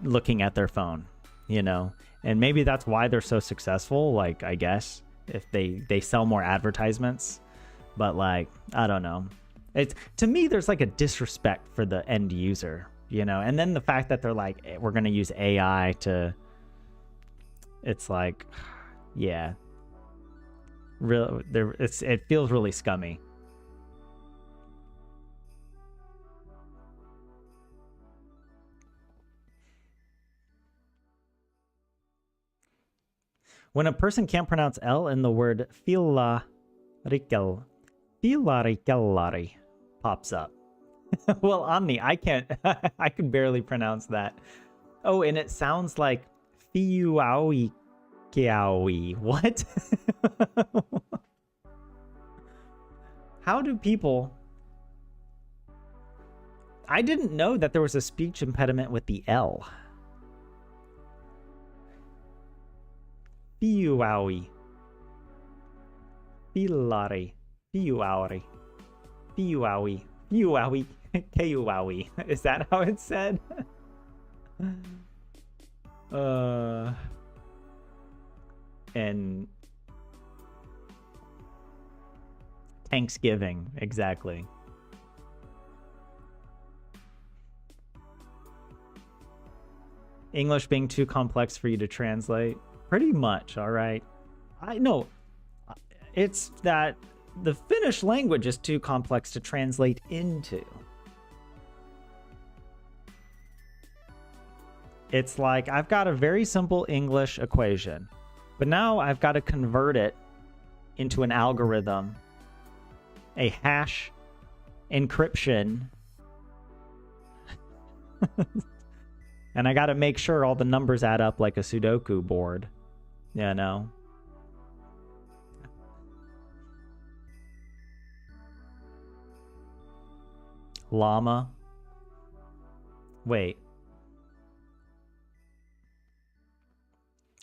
looking at their phone, And maybe that's why they're so successful, I guess, if they sell more advertisements. But, I don't know. It's, to me, there's like a disrespect for the end user, you know? And then the fact that they're like, we're going to use AI to, it's like, yeah, real, there, it feels really scummy. When a person can't pronounce L in the word filarikellari pops up. Well, Omni, I can't. I can barely pronounce that. Oh, and it sounds like fiuawi kiawi. What? How do people... I didn't know that there was a speech impediment with the L. Fiuawi. Filari. Fiuauri. Fiuawi. Fiuawi. Keuawi. Is that how it's said? And Thanksgiving, exactly. English being too complex for you to translate? Pretty much, all right. I know. It's that the Finnish language is too complex to translate into. It's like I've got a very simple English equation, but now I've got to convert it into an algorithm, a hash encryption, and I got to make sure all the numbers add up like a Sudoku board, you know? Llama. Wait.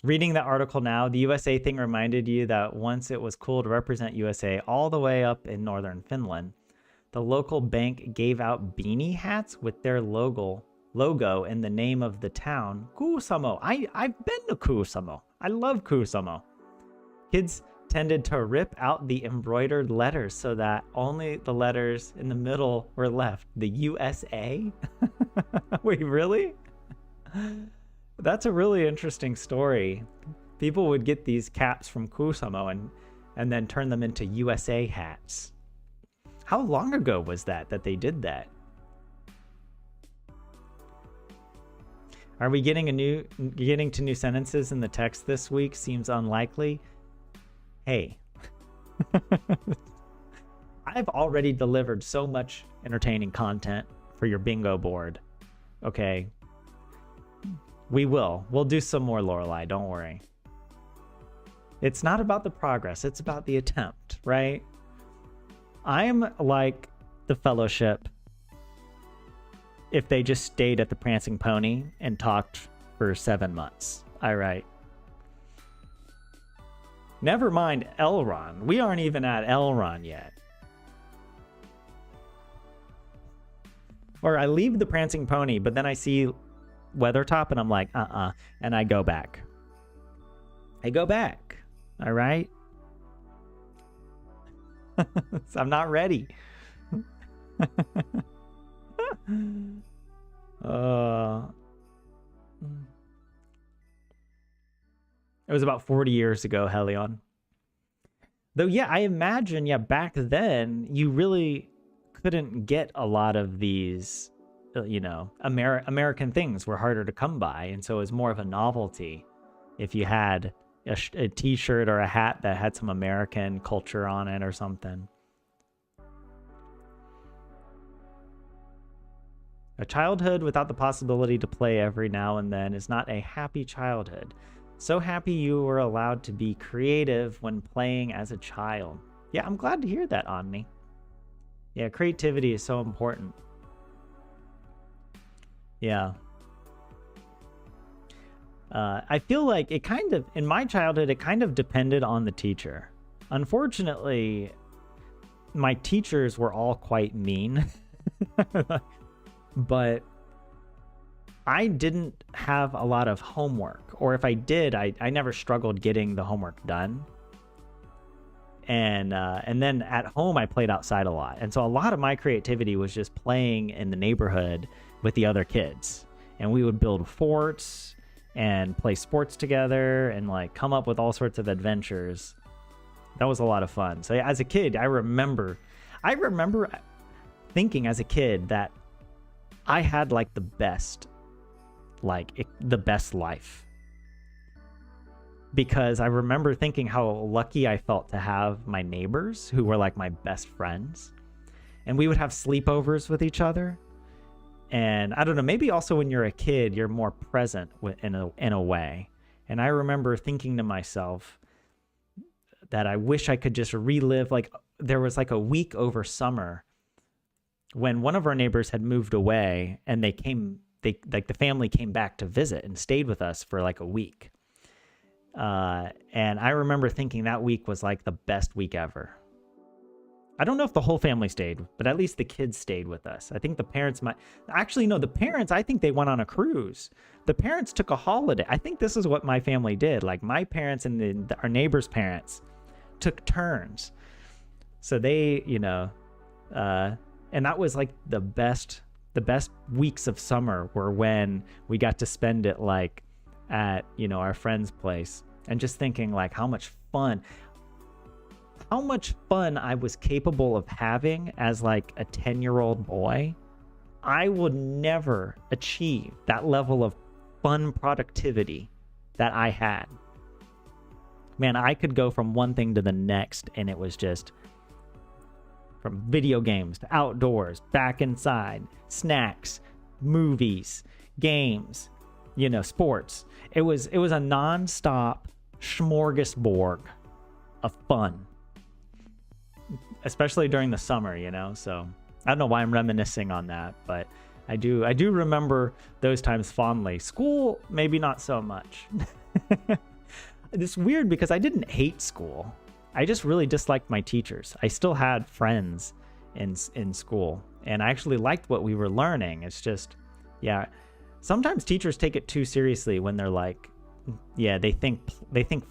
Reading that article now, the USA thing reminded you that once it was cool to represent USA all the way up in northern Finland. The local bank gave out beanie hats with their logo and the name of the town, Kuusamo. I've been to Kuusamo. I love Kuusamo. Kids tended to rip out the embroidered letters so that only the letters in the middle were left. The USA? Wait, really? That's a really interesting story. People would get these caps from Kuusamo and then turn them into USA hats. How long ago was that they did that? Are we getting to new sentences in the text this week? Seems unlikely. Hey, I've already delivered so much entertaining content for your bingo board. Okay. We'll do some more, Lorelei, don't worry. It's not about the progress, it's about the attempt, right? I'm like the Fellowship if they just stayed at the Prancing Pony and talked for 7 months. All right. Never mind Elrond. We aren't even at Elrond yet. Or I leave the Prancing Pony, but then I see Weathertop and I'm like, and I go back. All right? So I'm not ready. It was about 40 years ago, Helion. Though, yeah, I imagine, back then, you really couldn't get a lot of these, you know, American things were harder to come by. And so it was more of a novelty if you had a t-shirt or a hat that had some American culture on it or something. A childhood without the possibility to play every now and then is not a happy childhood. So happy you were allowed to be creative when playing as a child. Yeah, I'm glad to hear that, Omni. Yeah, creativity is so important. Yeah. I feel like it kind of, in my childhood, it kind of depended on the teacher. Unfortunately, my teachers were all quite mean. But I didn't have a lot of homework, or if I did, I never struggled getting the homework done. And then at home I played outside a lot, and so a lot of my creativity was just playing in the neighborhood with the other kids, and we would build forts and play sports together and like come up with all sorts of adventures. That was a lot of fun. So as a kid, I remember thinking as a kid that I had like the best life, because I remember thinking how lucky I felt to have my neighbors who were like my best friends, and we would have sleepovers with each other. And I don't know, maybe also when you're a kid, you're more present in a way. And I remember thinking to myself that I wish I could just relive, like there was like a week over summer when one of our neighbors had moved away, and the family came back to visit and stayed with us for like a week. And I remember thinking that week was like the best week ever. I don't know if the whole family stayed, but at least the kids stayed with us. I think the parents the parents, I think they went on a cruise. The parents took a holiday. I think this is what my family did. Like my parents and our neighbors' parents took turns. So they, and that was like the best weeks of summer were when we got to spend it like at, our friend's place, and just thinking like how much fun I was capable of having as like a 10-year-old boy. I would never achieve that level of fun productivity that I had. Man, I could go from one thing to the next, and it was just from video games to outdoors, back inside, snacks, movies, games, sports. It was a non-stop smorgasbord of fun, especially during the summer, so I don't know why I'm reminiscing on that, but I do remember those times fondly. School, maybe not so much. It's weird because I didn't hate school. I just really disliked my teachers. I still had friends in school, and I actually liked what we were learning. It's just, sometimes teachers take it too seriously when they're like, they think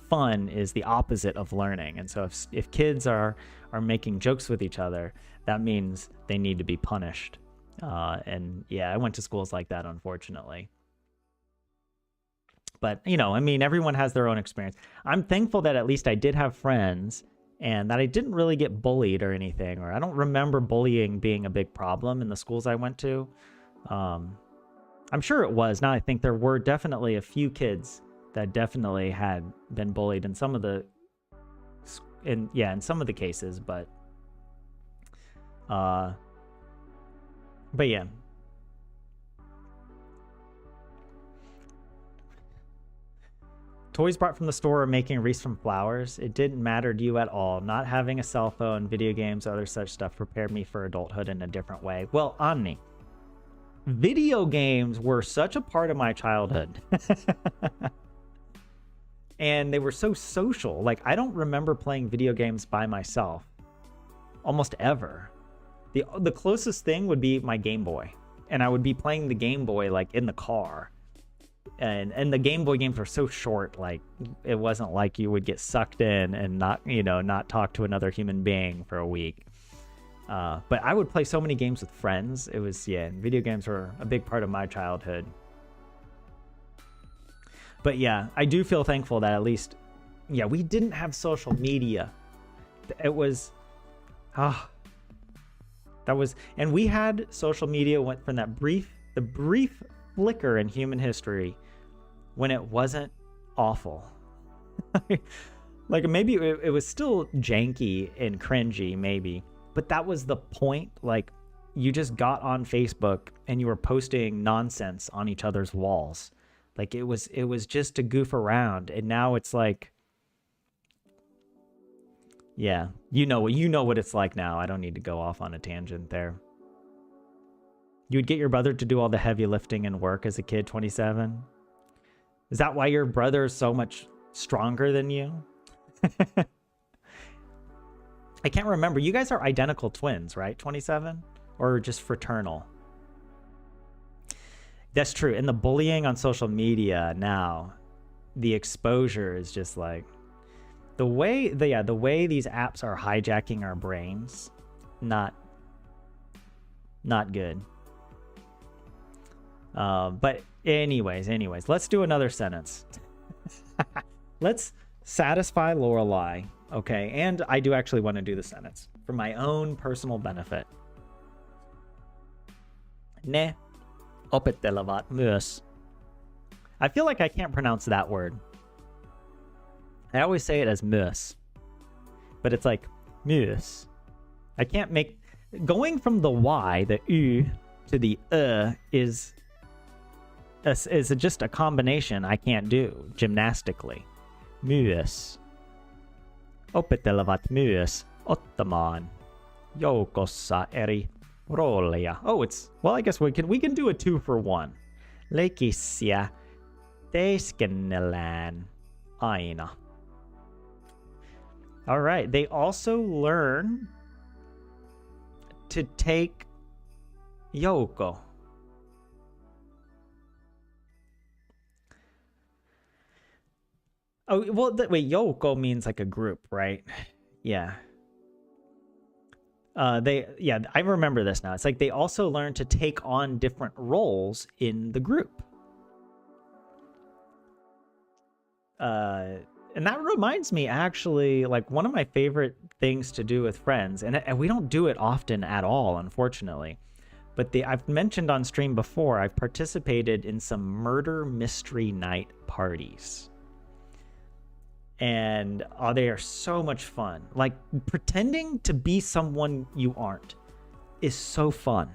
fun is the opposite of learning. And so if kids are making jokes with each other, that means they need to be punished. And I went to schools like that, unfortunately. But, everyone has their own experience. I'm thankful that at least I did have friends, and that I didn't really get bullied or anything, or I don't remember bullying being a big problem in the schools I went to. I'm sure it was. Now I think there were definitely a few kids that definitely had been bullied in some of the cases, but yeah. Toys brought from the store or making a wreath from flowers. It didn't matter to you at all. Not having a cell phone, video games, other such stuff prepared me for adulthood in a different way. Well, Omni, video games were such a part of my childhood. And they were so social. Like, I don't remember playing video games by myself almost ever. The closest thing would be my Game Boy. And I would be playing the Game Boy like in the car. And the Game Boy games were so short, like it wasn't like you would get sucked in and not talk to another human being for a week. But I would play so many games with friends. It was, video games were a big part of my childhood. But I do feel thankful that at least, we didn't have social media. It was, and we had social media went from the brief flicker in human history when it wasn't awful. Like maybe it was still janky and cringy, maybe, but that was the point. Like you just got on Facebook and you were posting nonsense on each other's walls. Like it was just to goof around. And now it's like, you know what it's like now. I don't need to go off on a tangent there. You would get your brother to do all the heavy lifting and work as a kid, 27. Is that why your brother is so much stronger than you? I can't remember. You guys are identical twins, right? 27? Or just fraternal? That's true. And the bullying on social media now, the exposure is just like, The way these apps are hijacking our brains, not good. But anyways, let's do another sentence. Let's satisfy Lorelai, okay? And I do actually want to do the sentence for my own personal benefit. Ne opettelevat myös. I feel like I can't pronounce that word. I always say it as myös, but it's like myös. I can't make... Going from the Y, the U, to the is just a combination I can't do gymnastically. Myös. Opettelevat myös ottamaan joukossa eri rooleja. Oh, it's... Well, I guess we can do a 2 for 1. Leikissä teeskennellään aina. All right. They also learn to take Yoko. Oh, well, wait, Yoko means like a group, right? Yeah. I remember this now. It's like they also learn to take on different roles in the group. And that reminds me, actually, like one of my favorite things to do with friends, and we don't do it often at all, unfortunately, but I've mentioned on stream before, I've participated in some murder mystery night parties. And they are so much fun. Like, pretending to be someone you aren't is so fun.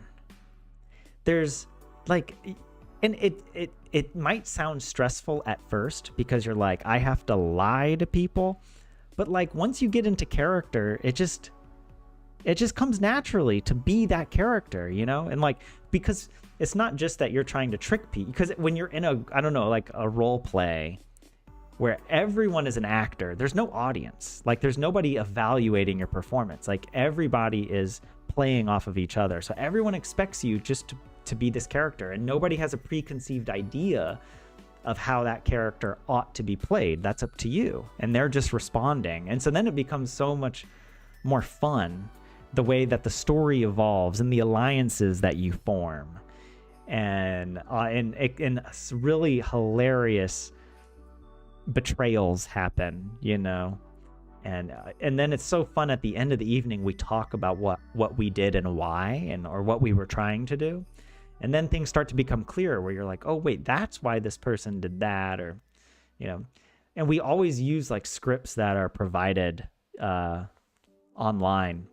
There's, like... And it might sound stressful at first because you're like, I have to lie to people. But like once you get into character, it just comes naturally to be that character, you know? And like, because it's not just that you're trying to trick people. Because when you're in like a role play where everyone is an actor, there's no audience. Like there's nobody evaluating your performance. Like everybody is playing off of each other. So everyone expects you just to be this character, and nobody has a preconceived idea of how that character ought to be played. That's up to you, and they're just responding. And so then it becomes so much more fun, the way that the story evolves and the alliances that you form, and really hilarious betrayals happen, you know. And then it's so fun at the end of the evening, we talk about what we did and why, or what we were trying to do. And then things start to become clearer where you're like, oh, wait, that's why this person did that, or, you know. And we always use like scripts that are provided online.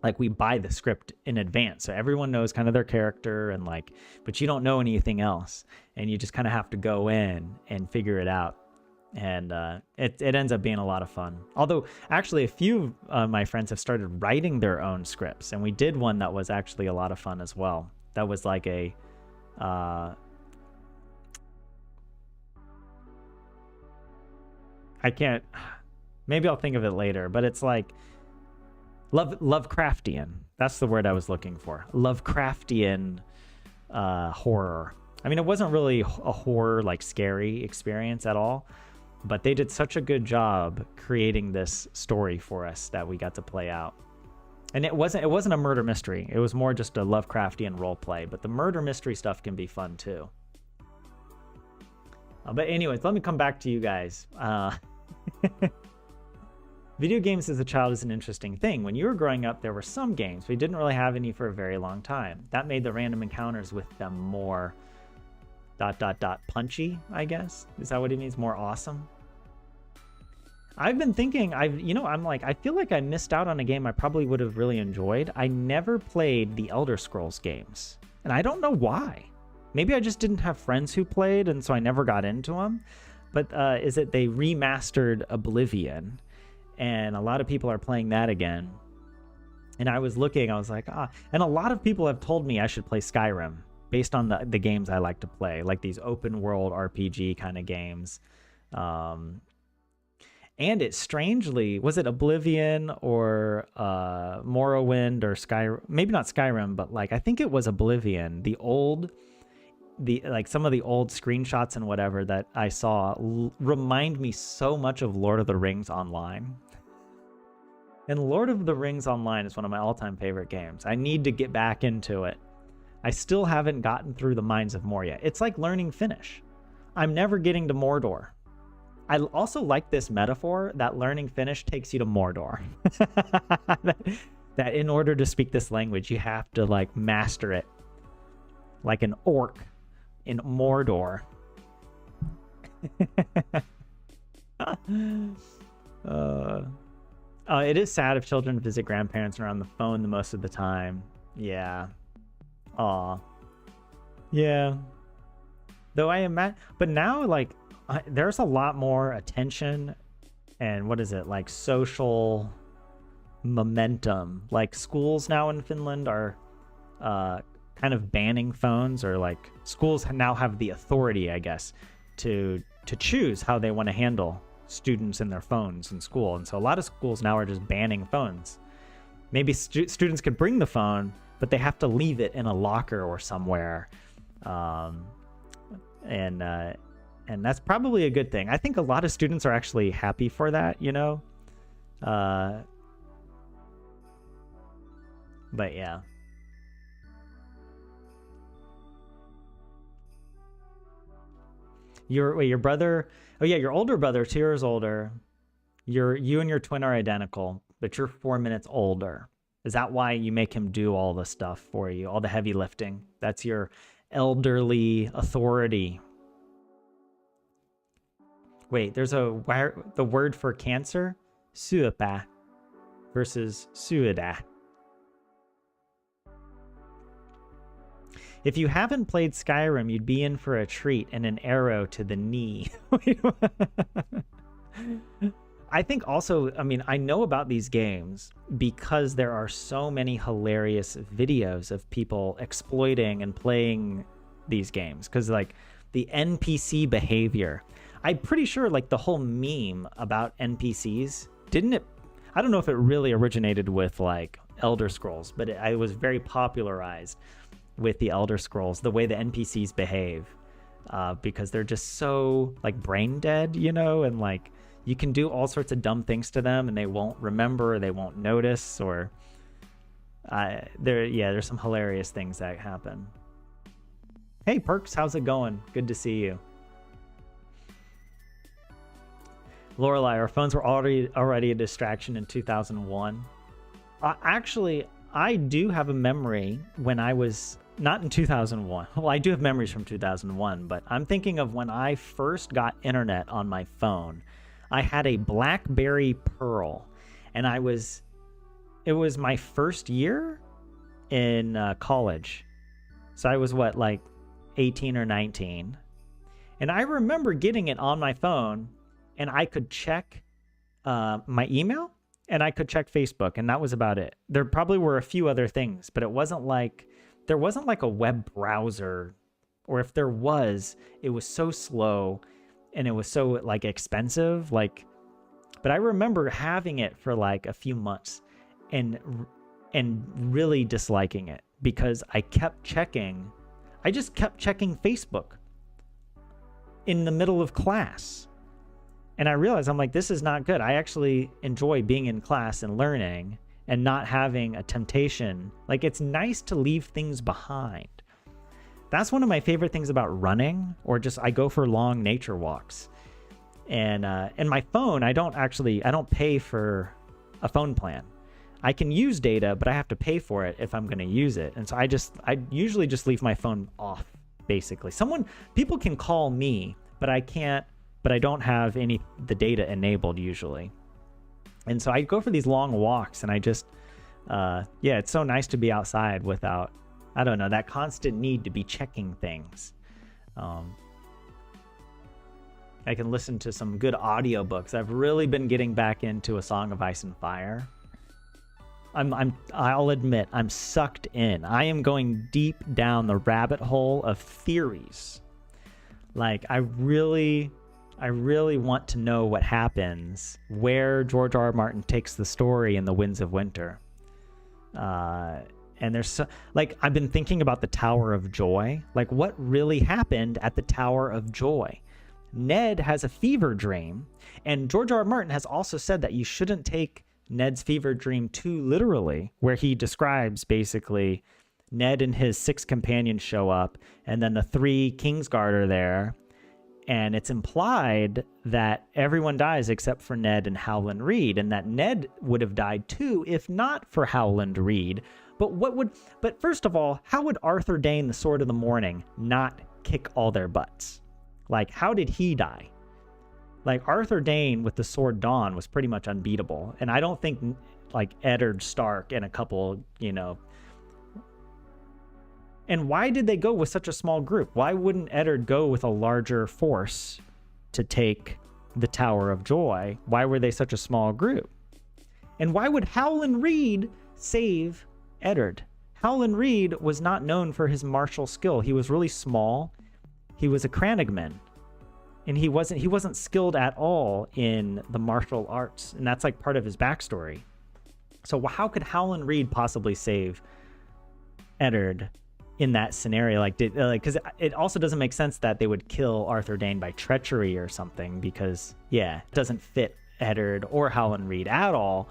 Like we buy the script in advance. So everyone knows kind of their character and like, but you don't know anything else. And you just kind of have to go in and figure it out. And it ends up being a lot of fun. Although actually a few of my friends have started writing their own scripts. And we did one that was actually a lot of fun as well. That was like a I can't, maybe I'll think of it later, but it's like Lovecraftian. That's the word I was looking for. Lovecraftian horror. I mean, it wasn't really a horror, like scary experience at all, but they did such a good job creating this story for us that we got to play out. And it wasn't a murder mystery. It was more just a Lovecraftian role play, but the murder mystery stuff can be fun too. But anyways, let me come back to you guys. Video games as a child is an interesting thing. When you were growing up, there were some games, but you didn't really have any for a very long time. That made the random encounters with them more ... punchy, I guess. Is that what it means? More awesome? I've been thinking, I feel like I missed out on a game I probably would have really enjoyed. I never played the Elder Scrolls games, and I don't know why. Maybe I just didn't have friends who played, and so I never got into them. But is it they remastered Oblivion, and a lot of people are playing that again. And I was looking, I was like, and a lot of people have told me I should play Skyrim based on the games I like to play, like these open world RPG kind of games. And it strangely, was it Oblivion or Morrowind or Skyrim? Maybe not Skyrim, but like I think it was Oblivion. The old the like some of the old screenshots and whatever that I saw remind me so much of Lord of the Rings Online. And Lord of the Rings Online is one of my all-time favorite games. I need to get back into it. I still haven't gotten through the Mines of Moria. It's like learning Finnish. I'm never getting to Mordor. I also like this metaphor that learning Finnish takes you to Mordor. that in order to speak this language, you have to like master it like an orc in Mordor. It is sad if children visit grandparents and are on the phone the most of the time. Yeah. Aw. Yeah. Though I imagine, but now like there's a lot more attention and what is it, like social momentum. Like schools now in Finland are kind of banning phones, or like schools now have the authority, I guess, to choose how they want to handle students and their phones in school. And so a lot of schools now are just banning phones. Maybe students could bring the phone, but they have to leave it in a locker or somewhere. And that's probably a good thing. I think a lot of students are actually happy for that, you know? But yeah. Your brother, oh yeah, your older brother, 2 years older. You and your twin are identical, but you're 4 minutes older. Is that why you make him do all the stuff for you, all the heavy lifting? That's your elderly authority. Wait, there's the word for cancer, syöpä versus syödä. If you haven't played Skyrim, you'd be in for a treat and an arrow to the knee. I think also, I mean, I know about these games because there are so many hilarious videos of people exploiting and playing these games. Because, like, the NPC behavior, I'm pretty sure, like, the whole meme about NPCs, didn't it? I don't know if it really originated with, like, Elder Scrolls, but it was very popularized with the Elder Scrolls, the way the NPCs behave, because they're just so, like, brain dead, you know, and, like, you can do all sorts of dumb things to them and they won't remember, or they won't notice, or there's some hilarious things that happen. Hey Perks, how's it going? Good to see you. Lorelei, our phones were already a distraction in 2001. Actually, I do have a memory when I was not in 2001. Well, I do have memories from 2001, but I'm thinking of when I first got internet on my phone. I had a BlackBerry Pearl, and it was my first year in college. So I was like 18 or 19. And I remember getting it on my phone, and I could check my email and I could check Facebook, and that was about it. There probably were a few other things, but there wasn't like a web browser, or if there was, it was so slow and it was so like expensive, like, but I remember having it for like a few months and really disliking it because I just kept checking Facebook in the middle of class. And I realized, I'm like, this is not good. I actually enjoy being in class and learning and not having a temptation. Like, it's nice to leave things behind. That's one of my favorite things about running, or just I go for long nature walks. And my phone, I don't pay for a phone plan. I can use data, but I have to pay for it if I'm going to use it. And so I usually just leave my phone off, basically. People can call me, but I don't have the data enabled usually. And so I go for these long walks, and I just, it's so nice to be outside without, I don't know, that constant need to be checking things. I can listen to some good audiobooks. I've really been getting back into A Song of Ice and Fire. I'll admit, I'm sucked in. I am going deep down the rabbit hole of theories. Like, I really want to know what happens, where George R. R. Martin takes the story in The Winds of Winter. And there's so, like, I've been thinking about the Tower of Joy. Like, what really happened at the Tower of Joy? Ned has a fever dream, and George R. R. Martin has also said that you shouldn't take Ned's fever dream too literally, where he describes basically Ned and his 6 companions show up, and then the 3 Kingsguard are there, and it's implied that everyone dies except for Ned and Howland Reed, and that Ned would have died too if not for Howland Reed. But first of all, how would Arthur Dane, the Sword of the Morning, not kick all their butts? Like, how did he die? Like, Arthur Dane with the Sword Dawn was pretty much unbeatable. And I don't think, like, Eddard Stark and a couple, you know. And why did they go with such a small group? Why wouldn't Eddard go with a larger force to take the Tower of Joy? Why were they such a small group? And why would Howland Reed save Eddard? Howland Reed was not known for his martial skill. He was really small. He was a Crannogman, and he wasn't skilled at all in the martial arts, and that's like part of his backstory. So how could Howland Reed possibly save Eddard in that scenario? Like, because it also doesn't make sense that they would kill Arthur Dane by treachery or something, because it doesn't fit Eddard or Howland Reed at all.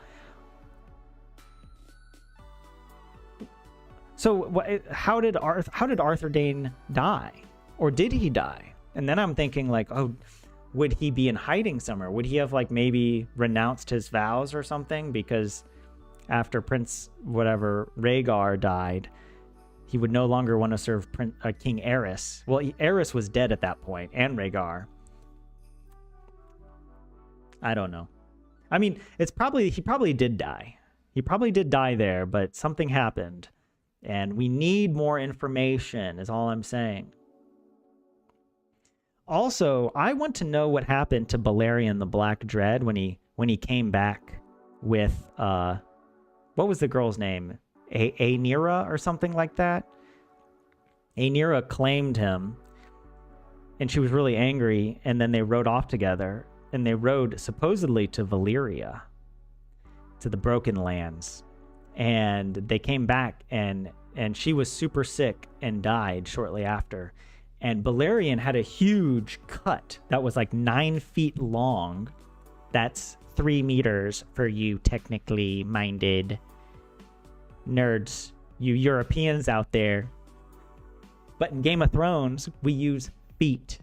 So how did Arthur Dane die? Or did he die? And then I'm thinking, like, oh, would he be in hiding somewhere? Would he have, like, maybe renounced his vows or something? Because after Prince whatever Rhaegar died, he would no longer want to serve King Aerys. Well, Aerys was dead at that point, and Rhaegar. I don't know. I mean, he probably did die. He probably did die there, but something happened. And we need more information, is all I'm saying. Also, I want to know what happened to Balerion the Black Dread when he came back with what was the girl's name? Aenira or something like that. Aenira claimed him, and she was really angry, and then they rode off together, and they rode supposedly to Valyria, to the Broken Lands, and they came back, and she was super sick and died shortly after. And Balerion had a huge cut that was like 9 feet long. That's 3 meters for you technically minded nerds, you Europeans out there. But in Game of Thrones, we use feet.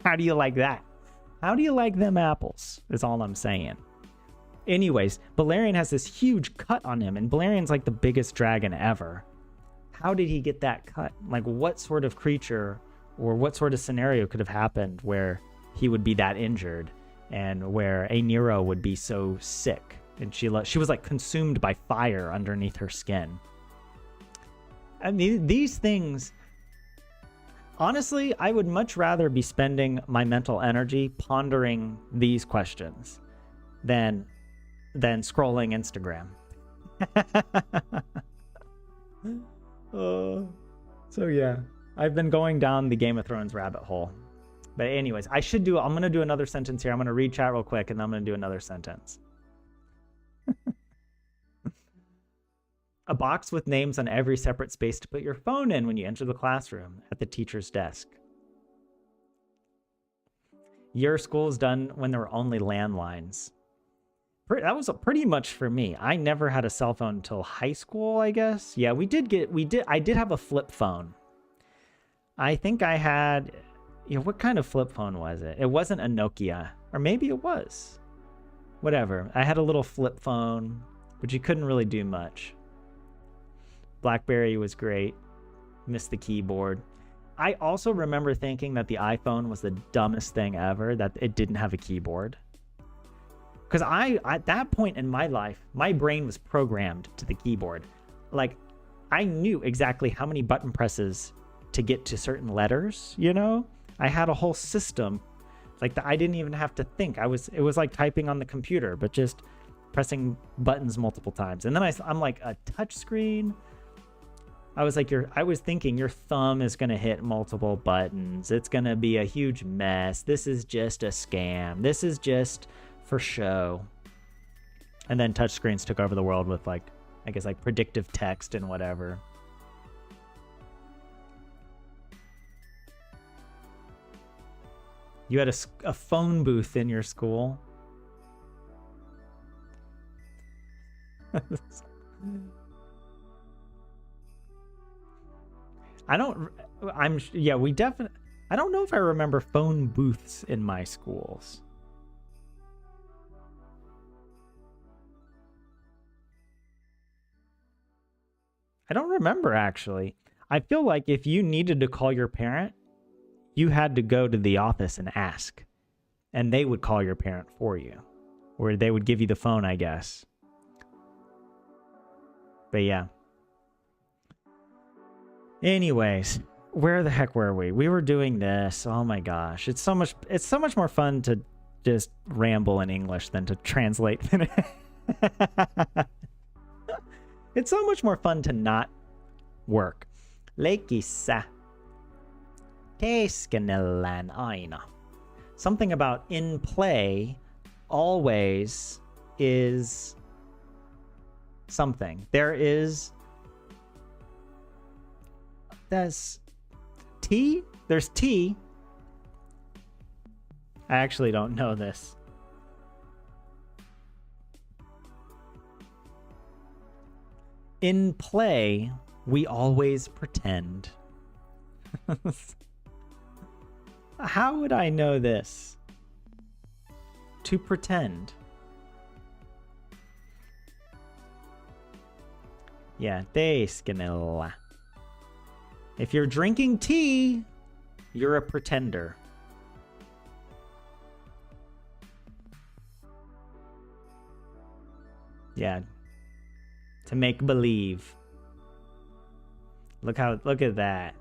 How do you like that? How do you like them apples? Is all I'm saying. Anyways, Balerion has this huge cut on him, and Balerion's like the biggest dragon ever. How did he get that cut? Like, what sort of creature or what sort of scenario could have happened where he would be that injured and where Aenira would be so sick and she was like consumed by fire underneath her skin? I mean, these things, honestly, I would much rather be spending my mental energy pondering these questions than scrolling Instagram. So yeah, I've been going down the Game of Thrones rabbit hole. But anyways, I'm going to do another sentence here. I'm going to read chat real quick, and then I'm going to do another sentence. A box with names on every separate space to put your phone in when you enter the classroom at the teacher's desk. Your school's done when there were only landlines. That was pretty much for me. I never had a cell phone until high school, I guess. Yeah, I did have a flip phone. I think I had, what kind of flip phone was it? It wasn't a Nokia, or maybe it was. Whatever. I had a little flip phone, but you couldn't really do much. BlackBerry was great. Missed the keyboard. I also remember thinking that the iPhone was the dumbest thing ever, that it didn't have a keyboard. Because at that point in my life, my brain was programmed to the keyboard. Like, I knew exactly how many button presses to get to certain letters, I had a whole system. Like, I didn't even have to think. It was like typing on the computer, but just pressing buttons multiple times. And then I'm like, a touch screen? I was thinking your thumb is going to hit multiple buttons. It's going to be a huge mess. This is just a scam. This is just for show. And then touchscreens took over the world with like I guess like predictive text and whatever. You had a phone booth in your school. I don't know if I remember phone booths in my schools. I don't remember, actually. I feel like if you needed to call your parent, you had to go to the office and ask, and they would call your parent for you, or they would give you the phone, I guess. But yeah. Anyways, where the heck were we? We were doing this. Oh my gosh. It's so much more fun to just ramble in English than to translate. It's so much more fun to not work. Leikissa. Teeskennellään aina. Something about in play always is something. There's tea? There's tea. I actually don't know this. In play, we always pretend. How would I know this? To pretend. Yeah, teeskennellä. If you're drinking tea, you're a pretender. Yeah. To make believe. Look at that.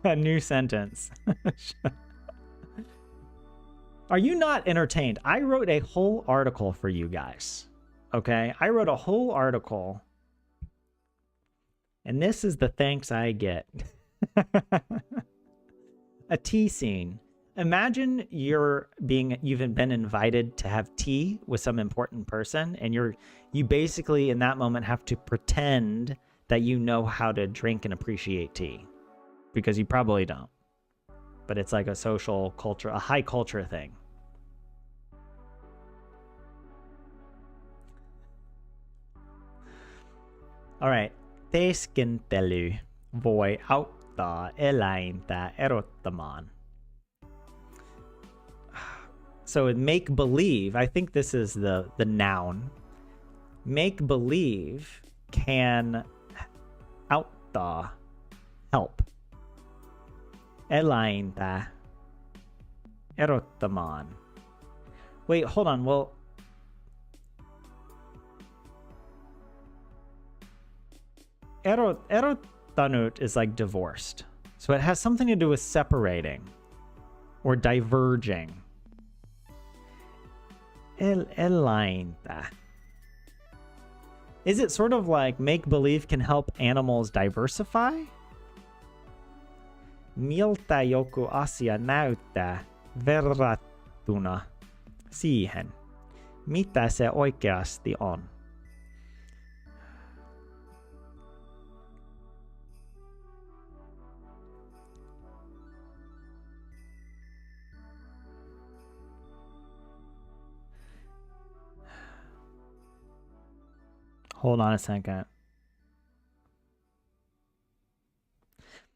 A new sentence. Are you not entertained? I wrote a whole article for you guys. Okay? I wrote a whole article. And this is the thanks I get. A tea scene. Imagine you've been invited to have tea with some important person, and you basically in that moment have to pretend that you know how to drink and appreciate tea, because you probably don't. But it's like a social culture, a high culture thing. All right. Teeskentely voi auttaa eläintä erottamaan. So make believe, I think this is the noun. Make believe can auttaa, help. Eläintä erottamaan. Wait, hold on. Well, erottanut is like divorced. So it has something to do with separating or diverging. Eläintä. Is it sort of like make believe can help animals diversify? Miltä joku asia näyttää verrattuna siihen, mitä se oikeasti on? Hold on a second.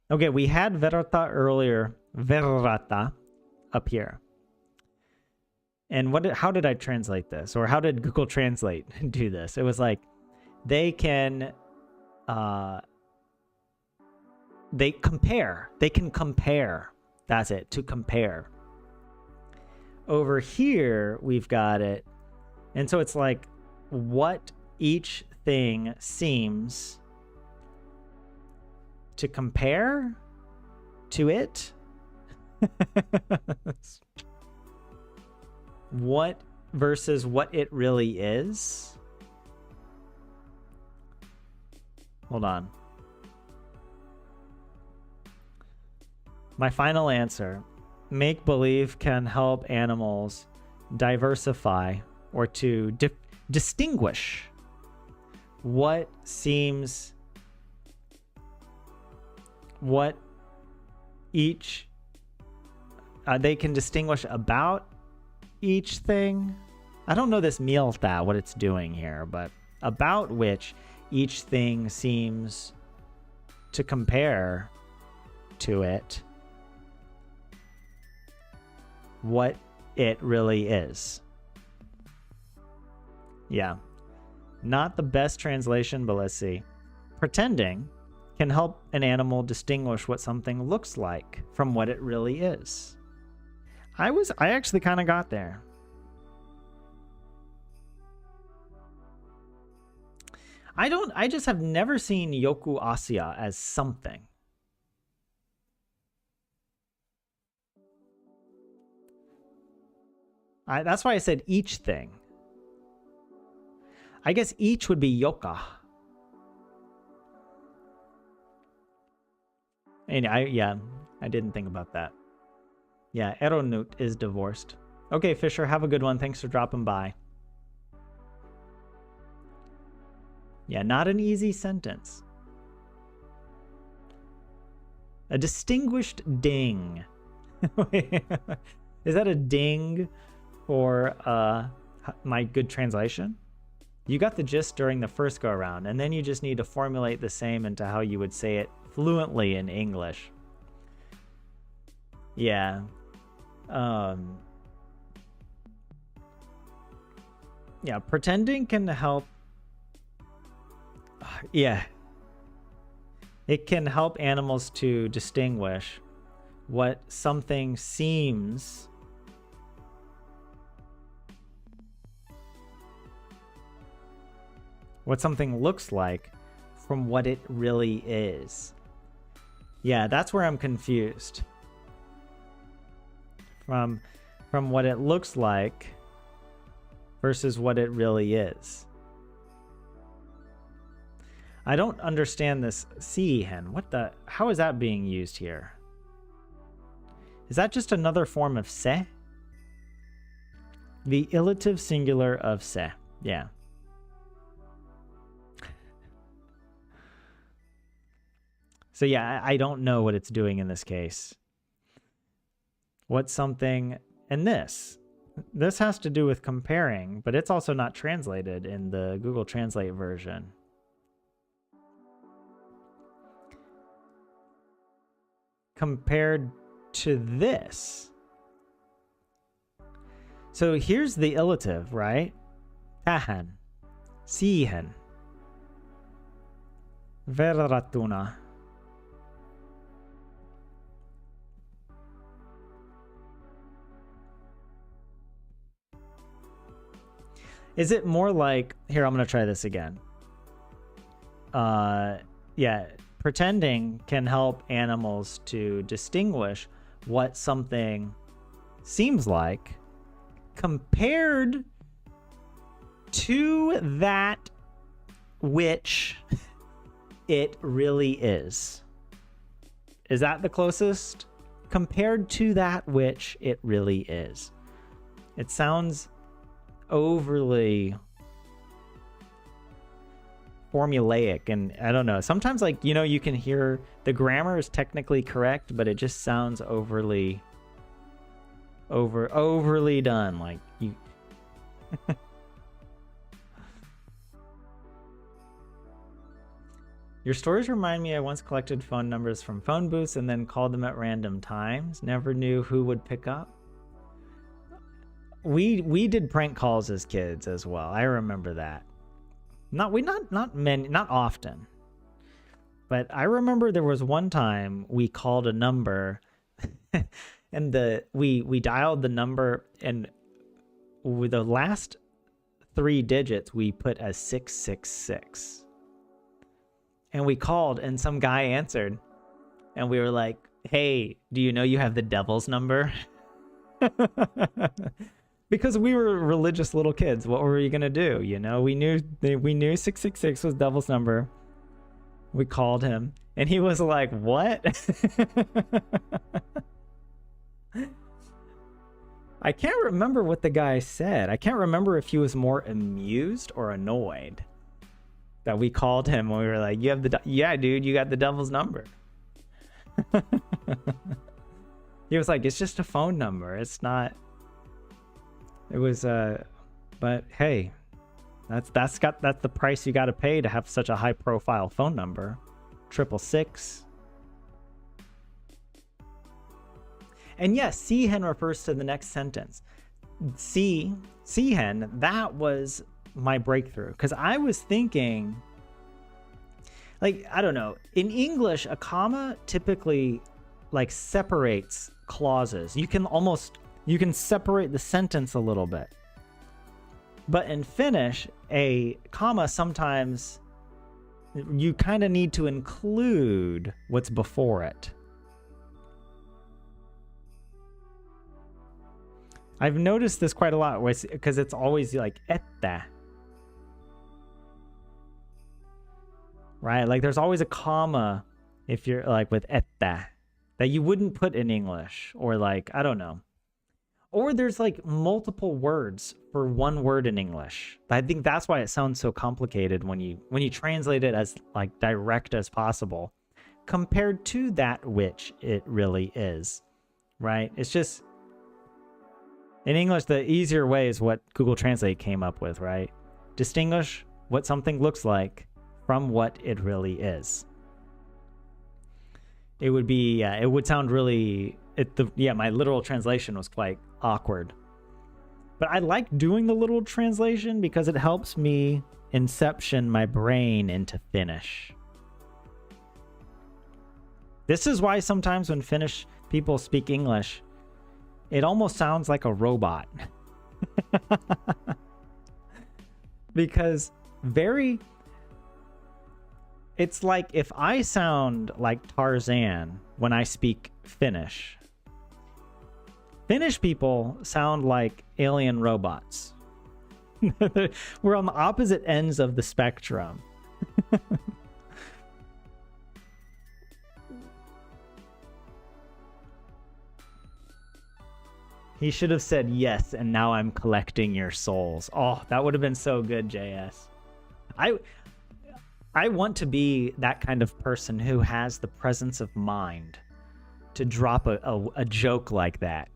Okay, we had verrata earlier, verrata up here. And how did I translate this? Or how did Google Translate do this? It was like, they can compare. That's it, to compare. Over here, we've got it. And so it's like what each thing seems to compare to it. What versus what it really is. Hold on. My final answer. Make believe can help animals diversify or to distinguish what seems, what each, they can distinguish about each thing. I don't know this Mielta, what it's doing here, but about which each thing seems to compare to it, what it really is. Yeah. Not the best translation, but let's see. Pretending can help an animal distinguish what something looks like from what it really is. I actually kind of got there. I just have never seen Yoku Asya as something. That's why I said each thing. I guess each would be yoka. And I didn't think about that. Yeah, Eronut is divorced. Okay, Fisher, have a good one. Thanks for dropping by. Yeah, not an easy sentence. A distinguished ding. Is that a ding for my good translation? You got the gist during the first go around, and then you just need to formulate the same into how you would say it fluently in English. Yeah. Yeah, pretending can help. Yeah. It can help animals to distinguish what something seems what something looks like from what it really is. Yeah, that's where I'm confused. From what it looks like versus what it really is. I don't understand this sea hen. How is that being used here? Is that just another form of se? The illative singular of se. Yeah. So yeah, I don't know what it's doing in this case. What's something, and this has to do with comparing, but it's also not translated in the Google Translate version. Compared to this. So here's the illative, right? Tahan, siihen, verrattuna. Is it more like, here, I'm going to try this again. Yeah, pretending can help animals to distinguish what something seems like compared to that which it really is. Is that the closest? Compared to that which it really is. It sounds overly formulaic, and I don't know, sometimes, like, you know, you can hear the grammar is technically correct, but it just sounds overly done, like you Your stories remind me I once collected phone numbers from phone booths and then called them at random times. Never knew who would pick up. We did prank calls as kids as well. I remember that. Not often. But I remember there was one time we called a number and we dialed the number, and with the last 3 digits we put as 666. And we called and some guy answered and we were like, "Hey, do you know you have the devil's number?" Because we were religious little kids. What were you gonna do? You know, we knew 666 was devil's number. We called him and he was like, "What?" I can't remember what the guy said. I can't remember if he was more amused or annoyed. that we called him when we were like, yeah, dude, you got the devil's number. He was like, it's just a phone number. It's not. It was, but hey, that's the price you got to pay to have such a high profile phone number. 666. And yes, Seahen refers to the next sentence. Seahen, that was my breakthrough. Because I was thinking, like, I don't know. In English, a comma typically, like, separates clauses. You can separate the sentence a little bit. But in Finnish, a comma sometimes, you kind of need to include what's before it. I've noticed this quite a lot because it's always like että. Right? Like there's always a comma if you're like with että that you wouldn't put in English, or like, I don't know. Or there's like multiple words for one word in English. I think that's why it sounds so complicated when you translate it as like direct as possible compared to that which it really is. Right? It's just, in English, the easier way is what Google Translate came up with, right? Distinguish what something looks like from what it really is. It would be, it would sound really, my literal translation was quite awkward. But I like doing the literal translation because it helps me inception my brain into Finnish. This is why sometimes when Finnish people speak English, it almost sounds like a robot. Because it's like if I sound like Tarzan when I speak Finnish, Finnish people sound like alien robots. We're on the opposite ends of the spectrum. He should have said yes, and now I'm collecting your souls. Oh, that would have been so good, JS. I want to be that kind of person who has the presence of mind to drop a joke like that.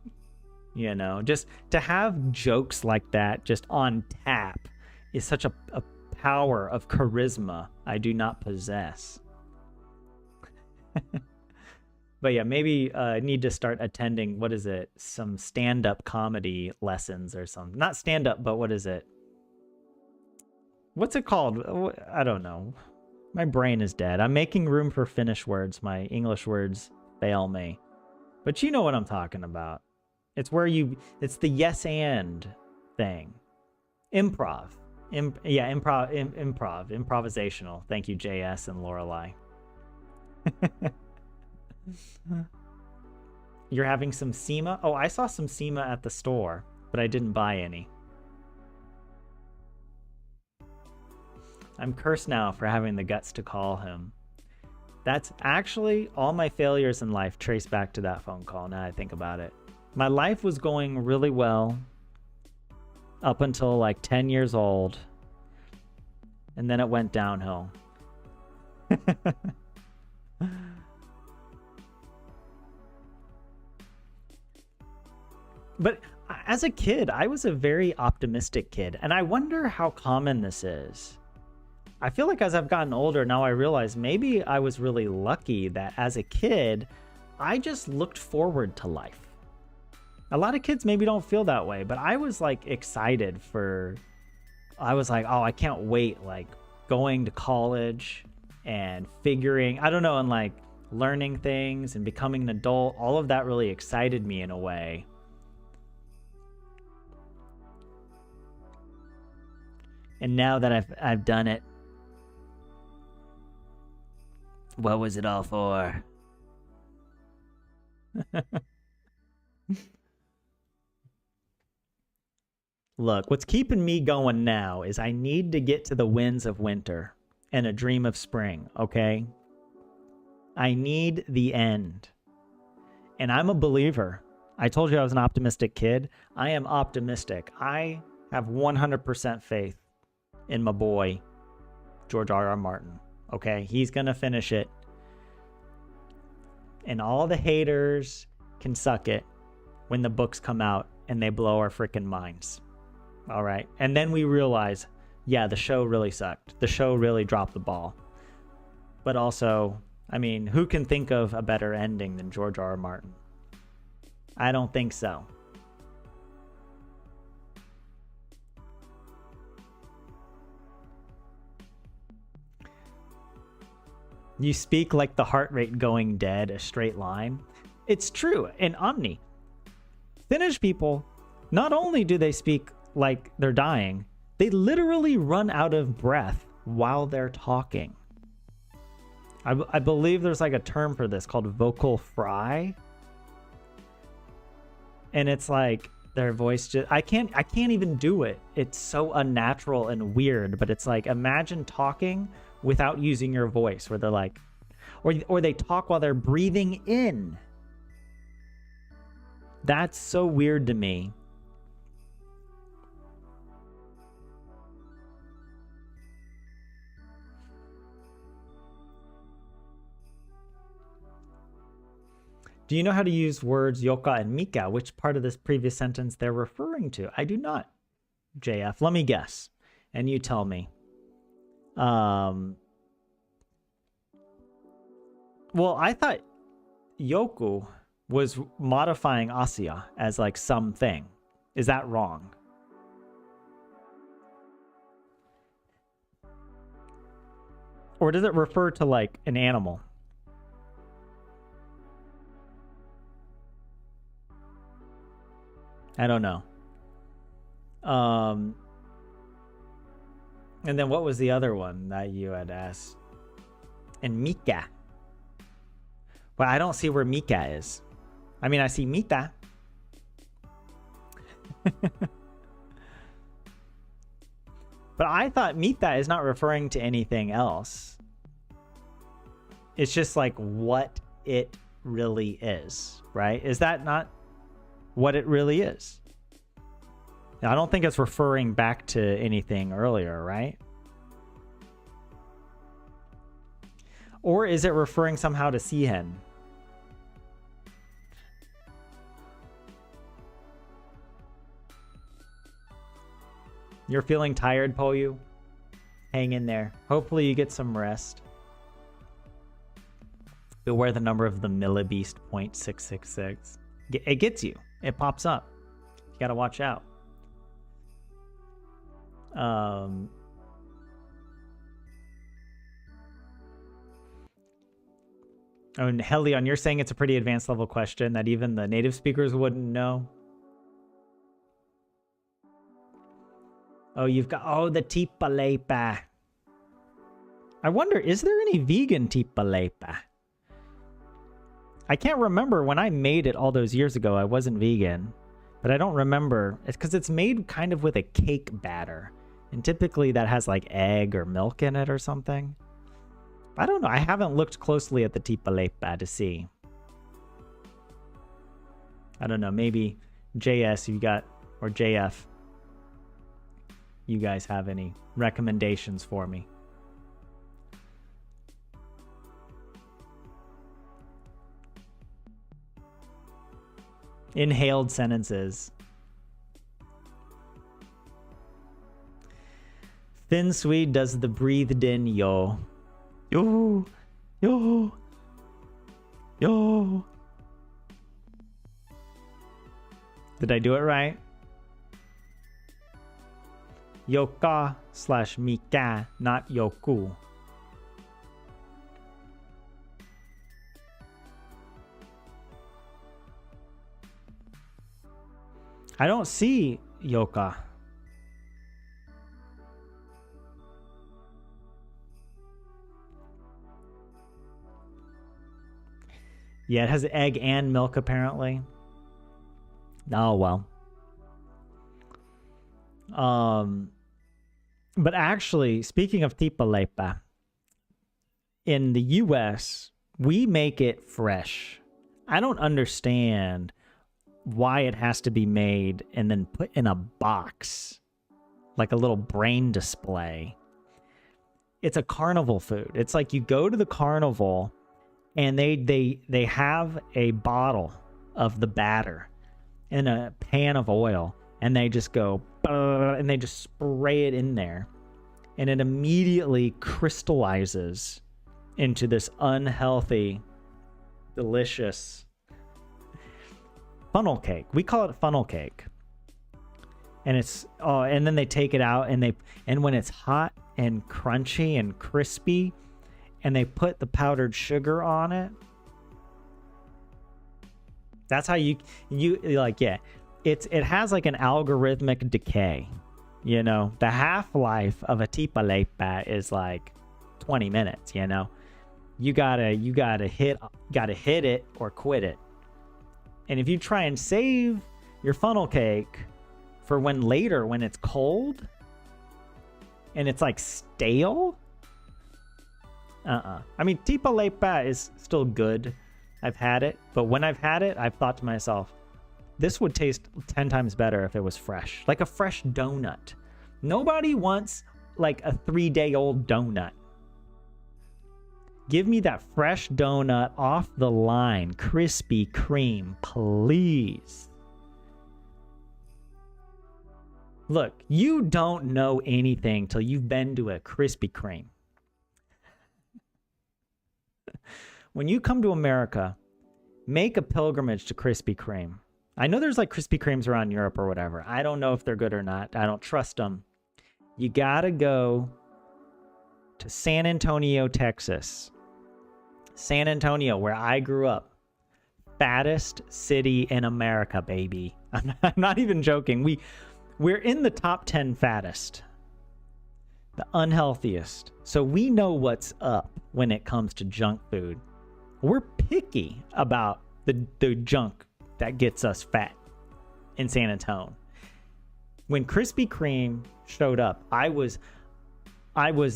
You know, just to have jokes like that just on tap is such a power of charisma I do not possess. But yeah, maybe I need to start attending, what is it? Some stand-up comedy lessons or something. Not stand-up, but what is it? What's it called? I don't know. My brain is dead. I'm making room for Finnish words. My English words fail me. But you know what I'm talking about. It's where it's the yes and thing. Improv. Improvisational. Thank you, JS and Lorelei. You're having some SEMA? Oh, I saw some SEMA at the store, but I didn't buy any. I'm cursed now for having the guts to call him. That's actually all my failures in life trace back to that phone call, now I think about it. My life was going really well up until like 10 years old, and then it went downhill. But as a kid, I was a very optimistic kid, and I wonder how common this is. I feel like as I've gotten older, now I realize maybe I was really lucky that as a kid, I just looked forward to life. A lot of kids maybe don't feel that way, but I was like excited I was like, oh, I can't wait, like going to college and figuring, I don't know, and like learning things and becoming an adult. All of that really excited me in a way. And now that I've done it, what was it all for? Look, what's keeping me going now is I need to get to the winds of winter and a dream of spring, okay? I need the end. And I'm a believer. I told you I was an optimistic kid. I am optimistic. I have 100% faith in my boy. George R.R. Martin. Okay, he's gonna finish it, and all the haters can suck it when the books come out and they blow our freaking minds. All right, and then we realize, yeah, the show really sucked. The show really dropped the ball. But also, I mean, who can think of a better ending than George R.R. Martin? I don't think so. You speak like the heart rate going dead, a straight line. It's true. In Omni, Finnish people, not only do they speak like they're dying, they literally run out of breath while they're talking. I believe there's like a term for this called vocal fry. And it's like their voice just, I can't even do it. It's so unnatural and weird, but it's like, imagine talking without using your voice, where they're like, or they talk while they're breathing in. That's so weird to me. Do you know how to use words yoka and mika? Which part of this previous sentence they're referring to? I do not, JF. Let me guess, and you tell me. Well, I thought yoku was modifying Asya as like something. Is that wrong? Or does it refer to like an animal? I don't know. And then what was the other one that you had asked? And Mika. Well, I don't see where Mika is. I mean, I see Mita. But I thought Mita is not referring to anything else. It's just like what it really is, right? Is that not what it really is? I don't think it's referring back to anything earlier, right? Or is it referring somehow to Sihen? You're feeling tired, Poyu? Hang in there. Hopefully you get some rest. Beware the number of the millibeast 0.666. It gets you. It pops up. You gotta watch out. Oh, and Helion, you're saying it's a pretty advanced level question that even the native speakers wouldn't know. Oh, you've got, the tipalepa. I wonder, is there any vegan tipalepa? I can't remember when I made it all those years ago. I wasn't vegan, but I don't remember. It's because it's made kind of with a cake batter. And typically that has like egg or milk in it or something. I don't know. I haven't looked closely at the tipalepa to see. I don't know. Maybe JS you got, or JF, you guys have any recommendations for me? Inhaled sentences. Thin Swede does the breathed in yo. Yo. Yo. Yo. Did I do it right? Yoka / Mika, not Yoku. I don't see Yoka. Yeah, it has egg and milk apparently. Oh, well. But actually, speaking of tipalepa, in the US, we make it fresh. I don't understand why it has to be made and then put in a box, like a little brain display. it's a carnival food. It's like you go to the carnival and they have a bottle of the batter in a pan of oil, and they just go and they just spray it in there, and it immediately crystallizes into this unhealthy, delicious funnel cake. We call it funnel cake. And it's and then they take it out, and when it's hot and crunchy and crispy, and they put the powdered sugar on it. That's how you like, yeah. It has like an algorithmic decay. You know, the half-life of a tipa-lepa is like 20 minutes, you know. You gotta hit it or quit it. And if you try and save your funnel cake for when it's cold and it's like stale, I mean, tipa-lepa is still good. I've had it, but when I've had it, I've thought to myself, this would taste 10 times better if it was fresh, like a fresh donut. Nobody wants like a 3-day-old donut. Give me that fresh donut off the line, Krispy Kreme, please. Look, you don't know anything till you've been to a Krispy Kreme. When you come to America, make a pilgrimage to Krispy Kreme. I know there's like Krispy Kremes around Europe or whatever. I don't know if they're good or not. I don't trust them. You gotta go to San Antonio, Texas. San Antonio, where I grew up. Fattest city in America, baby. I'm not even joking. We're in the top 10 fattest. The unhealthiest. So we know what's up when it comes to junk food. We're picky about the junk that gets us fat in San Antonio. When Krispy Kreme showed up, I was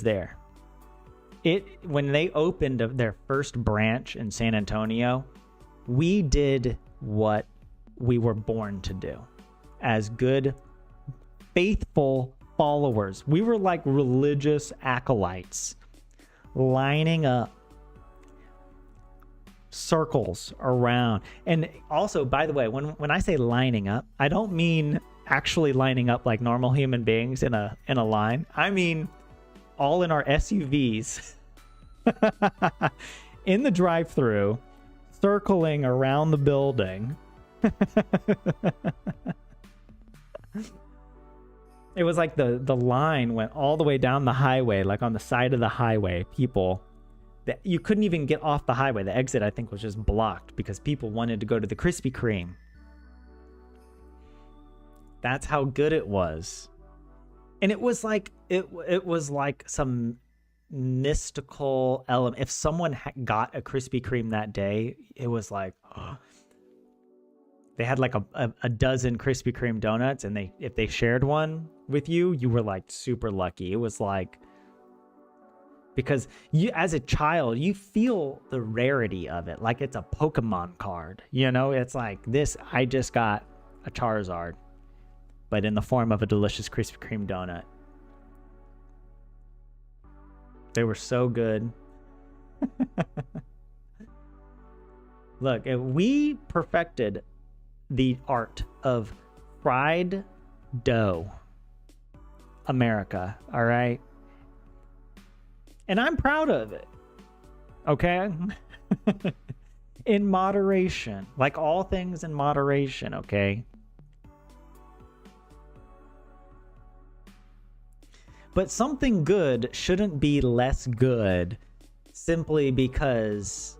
there. When they opened their first branch in San Antonio, we did what we were born to do as good, faithful followers. We were like religious acolytes, lining up circles around. And also, by the way, when I say lining up, I don't mean actually lining up like normal human beings in a line. I mean all in our SUVs in the drive-thru, circling around the building. It was like the line went all the way down the highway, like on the side of the highway. People that you couldn't even get off the highway. The exit, I think, was just blocked because people wanted to go to the Krispy Kreme. That's how good it was. And it was like it was like some mystical element. If someone got a Krispy Kreme that day, it was like, oh. They had like a dozen Krispy Kreme donuts, and if they shared one with you, you were like super lucky. It was like, because you, as a child, you feel the rarity of it, like it's a Pokemon card. You know, it's like this. I just got a Charizard, but in the form of a delicious Krispy Kreme donut. They were so good. Look, we perfected the art of fried dough, America, all right? And I'm proud of it, okay? In moderation, like all things in moderation, okay? But something good shouldn't be less good simply because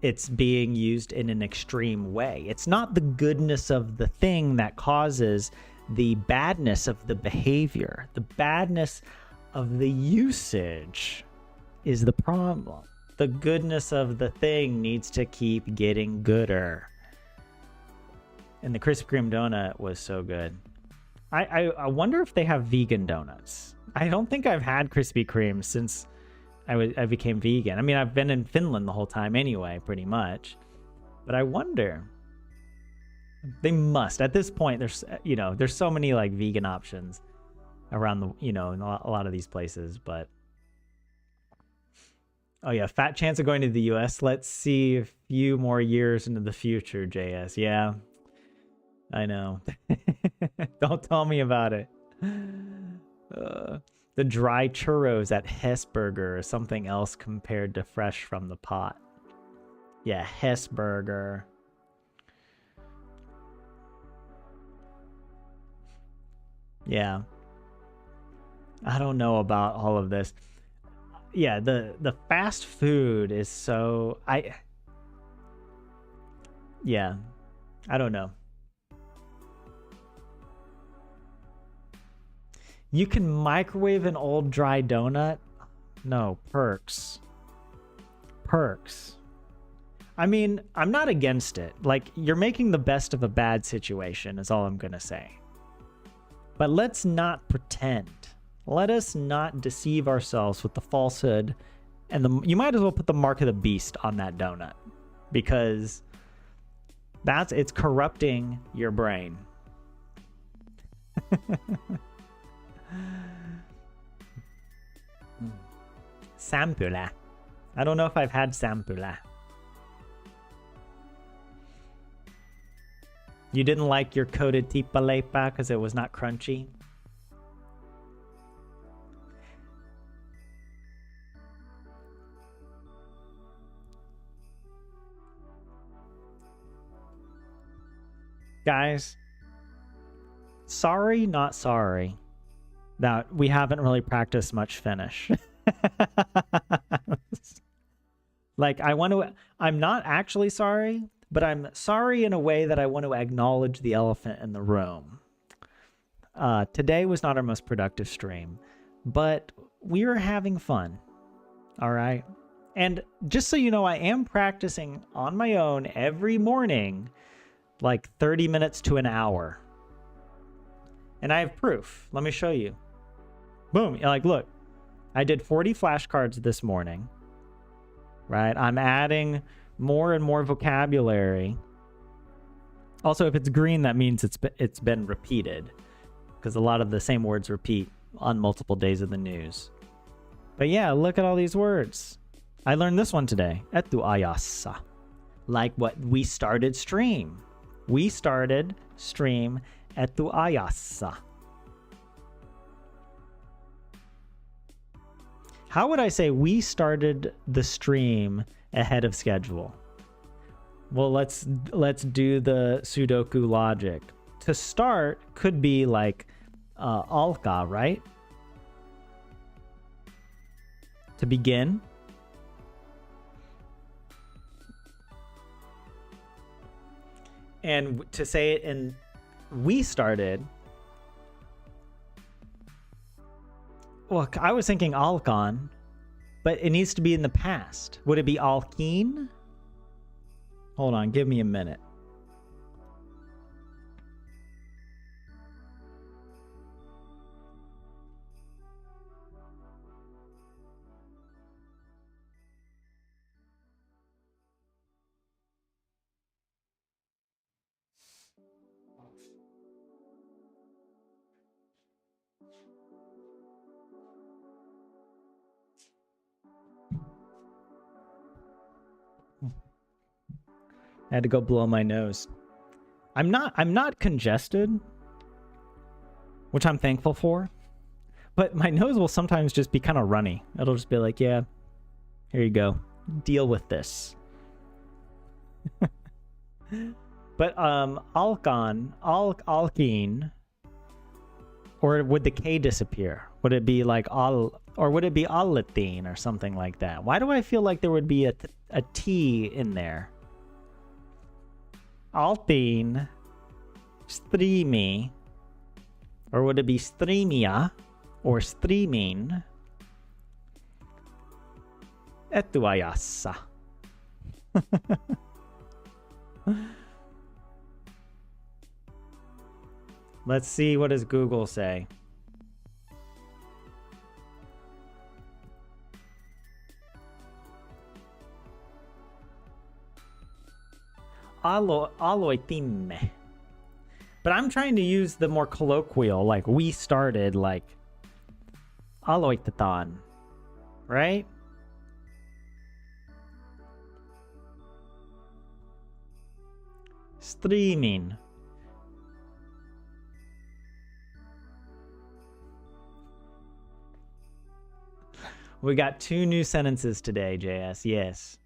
it's being used in an extreme way. It's not the goodness of the thing that causes the badness of the behavior. The badness of the usage is the problem. The goodness of the thing needs to keep getting gooder. And the Krispy Kreme donut was so good. I wonder if they have vegan donuts. I don't think I've had Krispy Kreme since I became vegan. I mean, I've been in Finland the whole time anyway, pretty much. But I wonder. They must. At this point, there's so many like vegan options around the, in a lot of these places. But Oh yeah, fat chance of going to the US. Let's see a few more years into the future, JS. Yeah, I know. Don't tell me about it. The dry churros at Hesburger is something else compared to fresh from the pot. Yeah, Hesburger. Yeah. I don't know about all of this. Yeah, the fast food is so yeah. I don't know. You can microwave an old dry donut? No, perks. Perks. I mean, I'm not against it. Like, you're making the best of a bad situation is all I'm going to say. But let's not pretend. Let us not deceive ourselves with the falsehood. And you might as well put the mark of the beast on that donut. Because it's corrupting your brain. Sampula. I don't know if I've had sampula. You didn't like your coated tipalepa because it was not crunchy? Guys, sorry, not sorry that we haven't really practiced much Finnish. Like, I'm not actually sorry, but I'm sorry in a way that I want to acknowledge the elephant in the room. Today was not our most productive stream, but we were having fun. All right. And just so you know, I am practicing on my own every morning, like 30 minutes to an hour. And I have proof. Let me show you. Boom. Like, look, I did 40 flashcards this morning, right? I'm adding more and more vocabulary. Also, if it's green, that means it's been repeated, because a lot of the same words repeat on multiple days of the news. But yeah, look at all these words. I learned this one today. Etu ayassa. Like what we started stream. We started stream etu ayassa. How would I say we started the stream ahead of schedule? Well, let's do the Sudoku logic. To start could be like alka, right? To begin. And to say it in we started. Well, I was thinking alkon, but it needs to be in the past. Would it be alkene? Hold on, give me a minute. I had to go blow my nose. I'm not congested, which I'm thankful for, but my nose will sometimes just be kind of runny. It'll just be like, yeah, here you go. Deal with this. But alkene, or would the K disappear? Would it be like or would it be alethene or something like that? Why do I feel like there would be a T in there? Althene, streamy, or would it be streamia or streaming? Etuayassa. Let's see, what does Google say? Aloitime. But I'm trying to use the more colloquial, like we started, like aloitathon, right? Streaming. We got 2 new sentences today, JS. Yes.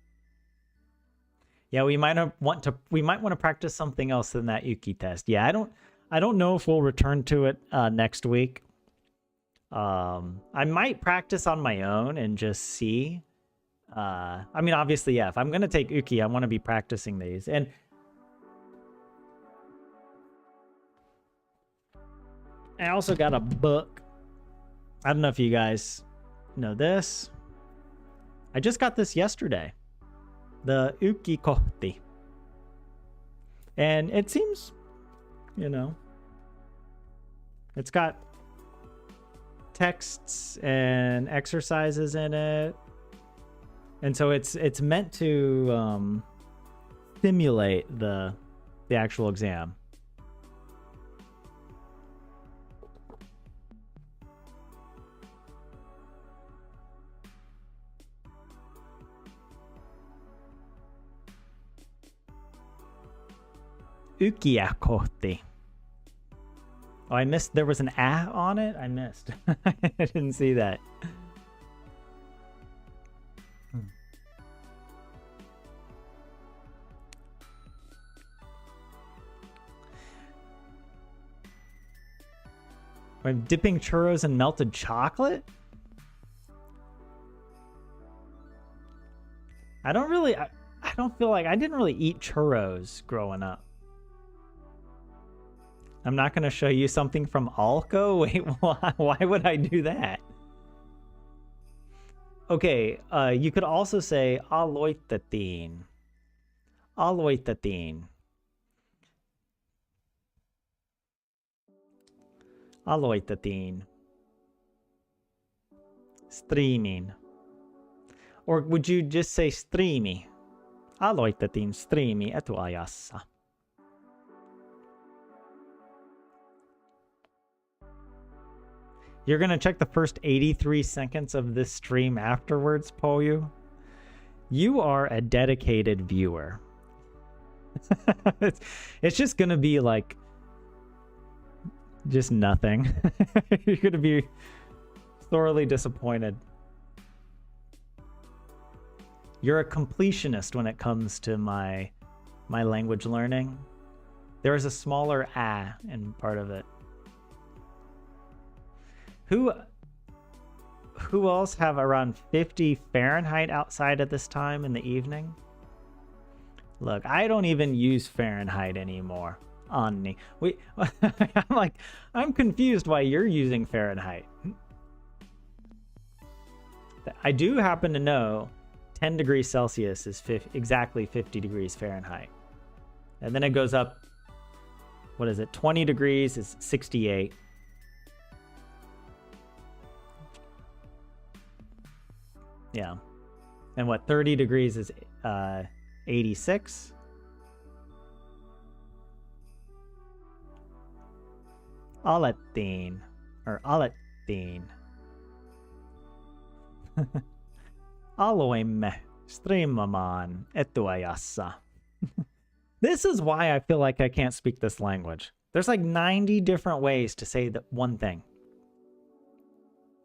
Yeah, we might want to practice something else than that Uki test. Yeah, I don't know if we'll return to it next week. I might practice on my own and just see. I mean, obviously, yeah, if I'm going to take Uki, I want to be practicing these. And I also got a book. I don't know if you guys know this. I just got this yesterday. The Uki Kohti. And it seems, you know, it's got texts and exercises in it. And so it's meant to simulate the actual exam. Ukia kohti. Oh, I missed. There was an A on it. I missed. I didn't see that. I'm dipping churros in melted chocolate? I don't feel like I didn't really eat churros growing up. I'm not going to show you something from Alco? Wait, why would I do that? Okay, you could also say aloitatin. Aloitatin. Aloitatin. Streaming. Or would you just say streami? Aloitatin streami etuajassa. You're going to check the first 83 seconds of this stream afterwards, Poyu? You are a dedicated viewer. It's just going to be like just nothing. You're going to be thoroughly disappointed. You're a completionist when it comes to my language learning. There is a smaller a in part of it. Who else have around 50 Fahrenheit outside at this time in the evening? Look, I don't even use Fahrenheit anymore. Onni. I'm confused why you're using Fahrenheit. I do happen to know 10 degrees Celsius is exactly 50 degrees Fahrenheit. And then it goes up, what is it? 20 degrees is 68. Yeah. And what, 30 degrees is 86? Alettiin. Or alettiin. Aloimme streamamaan etuajassa. This is why I feel like I can't speak this language. There's like 90 different ways to say that one thing.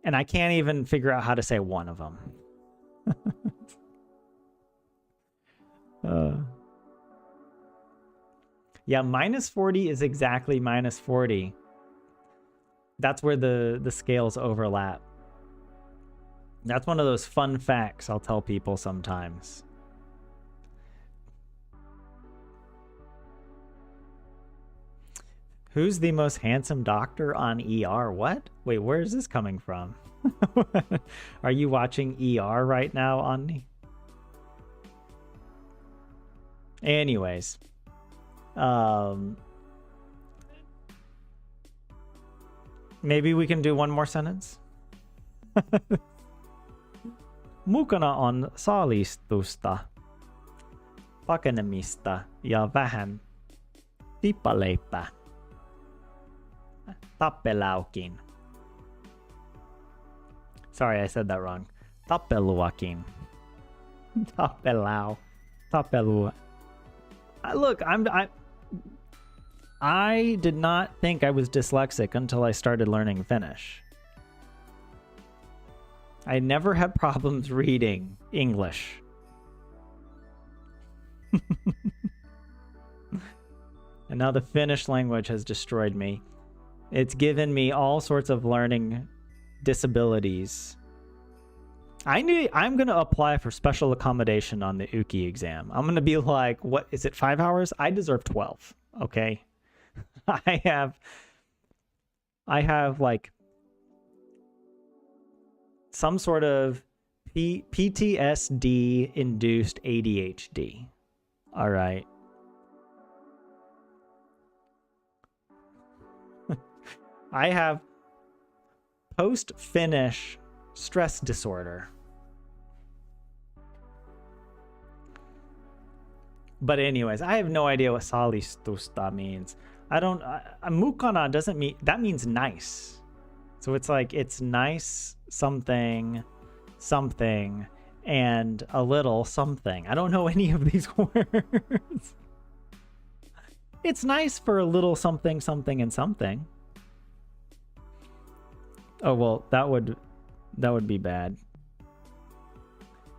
And I can't even figure out how to say one of them. Yeah, minus 40 is exactly minus 40. That's where the scales overlap. That's one of those fun facts I'll tell people sometimes. Who's the most handsome doctor on ER? What? Wait, where is this coming from? Are you watching ER right now, Onni? Anyways. Maybe we can do one more sentence? Mukana on saalistusta, pakenemista ja vähän tippaleipää. Tappelaukin. Sorry, I said that wrong. Tappeluakin. Tappelau. Tappelua. Look, I did not think I was dyslexic until I started learning Finnish. I never had problems reading English. And now the Finnish language has destroyed me. It's given me all sorts of learning disabilities. I'm going to apply for special accommodation on the Uki exam. I'm going to be like, what is it, 5 hours? I deserve 12. Okay. I have like some sort of PTSD induced ADHD. All right. I have post-Finnish stress disorder. But anyways, I have no idea what salistusta means. Mukana doesn't mean, that means nice. So it's like, it's nice something, something, and a little something. I don't know any of these words. It's nice for a little something, something, and something. Oh, well, that would be bad.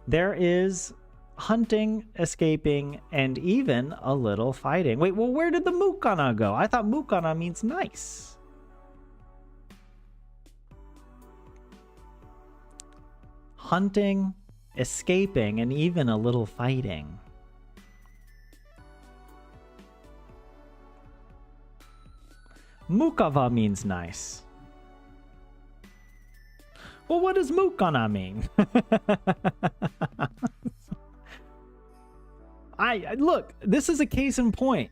There is hunting, escaping, and even a little fighting. Wait, well, where did the mukana go? I thought mukana means nice. Hunting, escaping, and even a little fighting. Mukava means nice. Well, what does mukana mean? Look, this is a case in point.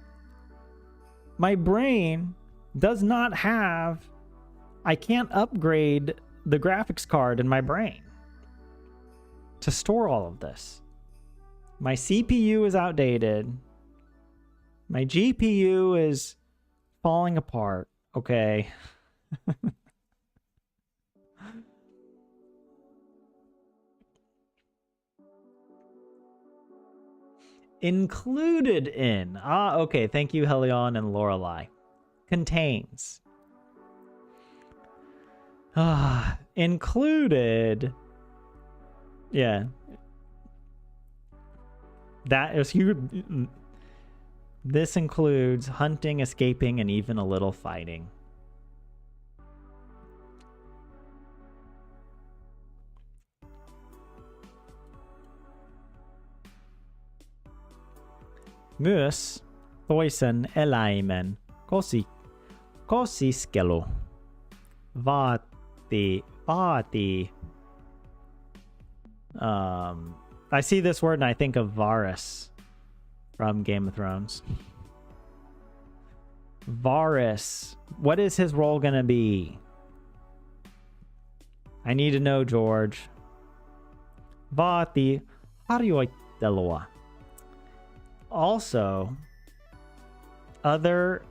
My brain does not have, I can't upgrade the graphics card in my brain to store all of this. My CPU is outdated. My GPU is falling apart. Okay. Included in. Okay. Thank you, Helion and Lorelei. Contains. Included. Yeah. That is huge. This includes hunting, escaping, and even a little fighting. Myös toisen eläimen kosiskelu vaatii. I see this word and I think of Varys from Game of Thrones. Varys. What is his role going to be? I need to know, George. Vaatii harjoittelua. Also, other...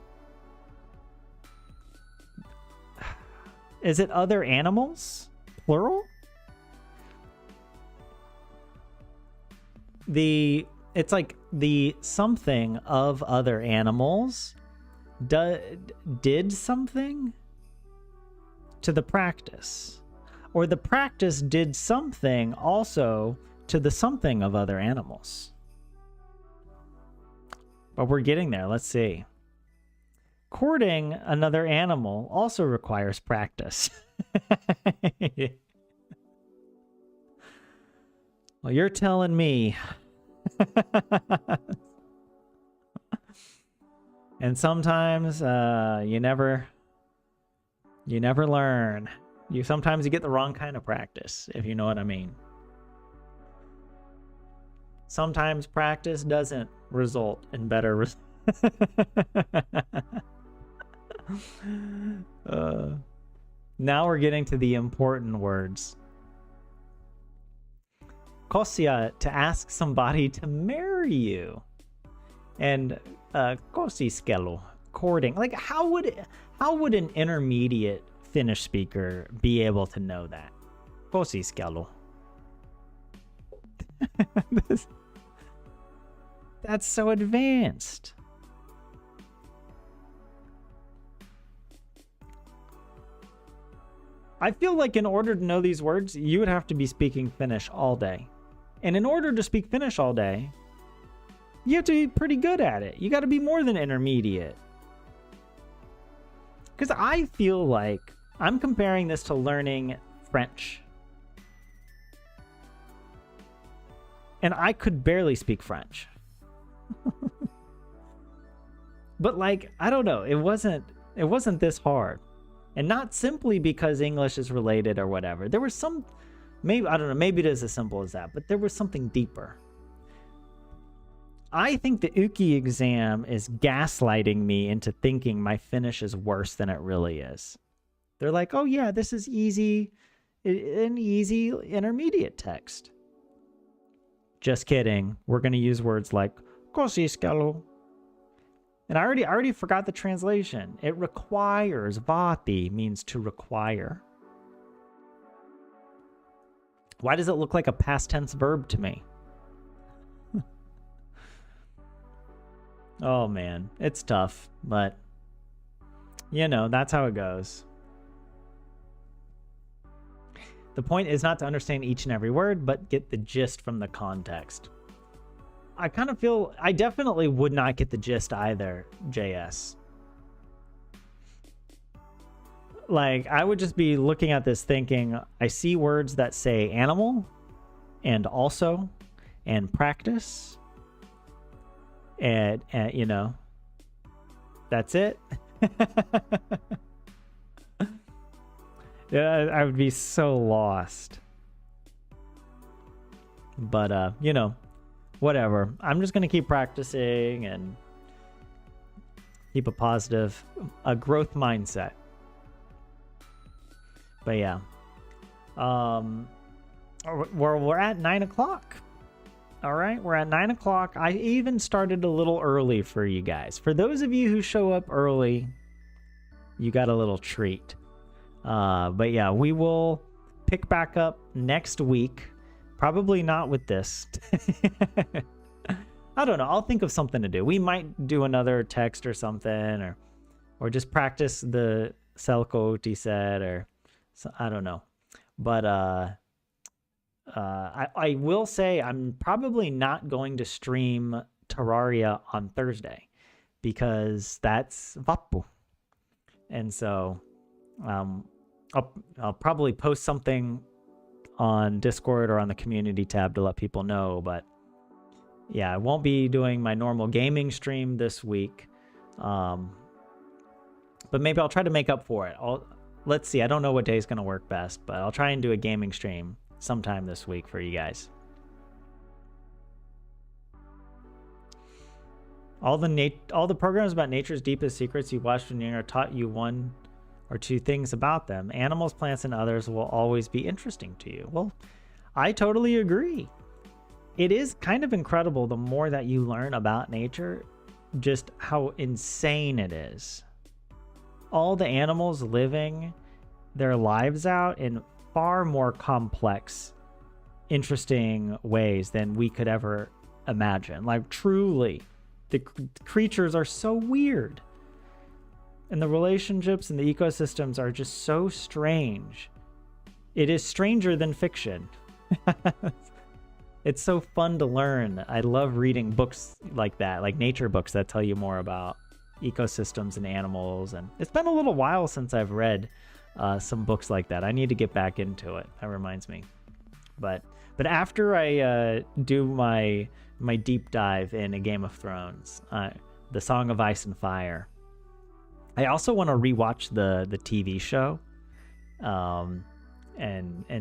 Is it other animals? Plural? It's like the something of other animals did something to the practice. Or the practice did something also to the something of other animals. But we're getting there. Let's see. Courting another animal also requires practice. Well, you're telling me. And sometimes you never learn. Sometimes you get the wrong kind of practice, if you know what I mean. Sometimes practice doesn't result in better results. Now we're getting to the important words. Kosia, to ask somebody to marry you. And kosiskelu, courting. Like, how would an intermediate Finnish speaker be able to know that? Kosiskelu. That's so advanced. I feel like in order to know these words, you would have to be speaking Finnish all day. And in order to speak Finnish all day, you have to be pretty good at it. You got to be more than intermediate. Because I feel like I'm comparing this to learning French. And I could barely speak French. But like, I don't know, it wasn't this hard. And not simply because English is related or whatever. There was some, maybe, I don't know, maybe it is as simple as that, but there was something deeper. I think the Uki exam is gaslighting me into thinking my Finnish is worse than it really is. They're like, oh yeah, this is easy, an easy intermediate text. Just kidding. We're going to use words like kosiskelu. And I already forgot the translation. It requires, vati means to require. Why does it look like a past tense verb to me? Oh man, it's tough, but you know, that's how it goes. The point is not to understand each and every word, but get the gist from the context. I kind of feel I definitely would not get the gist either, JS. Like, I would just be looking at this thinking, I see words that say animal and also and practice. And you know, that's it. Yeah, I would be so lost. But you know, whatever. I'm just gonna keep practicing and keep a positive, a growth mindset. But yeah, we're at 9 o'clock. All right, we're at 9 o'clock. I even started a little early for you guys. For those of you who show up early, you got a little treat. But yeah, we will pick back up next week. Probably not with this. I don't know. I'll think of something to do. We might do another text or something, or just practice the Selkooti set, or I don't know. But I will say I'm probably not going to stream Terraria on Thursday because that's Vappu. And so I'll probably post something on Discord or on the community tab to let people know. But yeah, I won't be doing my normal gaming stream this week. But maybe I'll try to make up for it. Let's see. I don't know what day is going to work best, but I'll try and do a gaming stream sometime this week for you guys. All the programs about nature's deepest secrets you watched when you're taught you one or two things about them. Animals, plants, and others will always be interesting to you. Well, I totally agree. It is kind of incredible the more that you learn about nature, just how insane it is. All the animals living their lives out in far more complex, interesting ways than we could ever imagine. Like, truly, the creatures are so weird. And the relationships and the ecosystems are just so strange. It is stranger than fiction. It's so fun to learn. I love reading books like that, like nature books that tell you more about ecosystems and animals. And it's been a little while since I've read some books like that. I need to get back into it. That reminds me. But after I do my deep dive in A Game of Thrones, The Song of Ice and Fire, I also want to rewatch the TV show and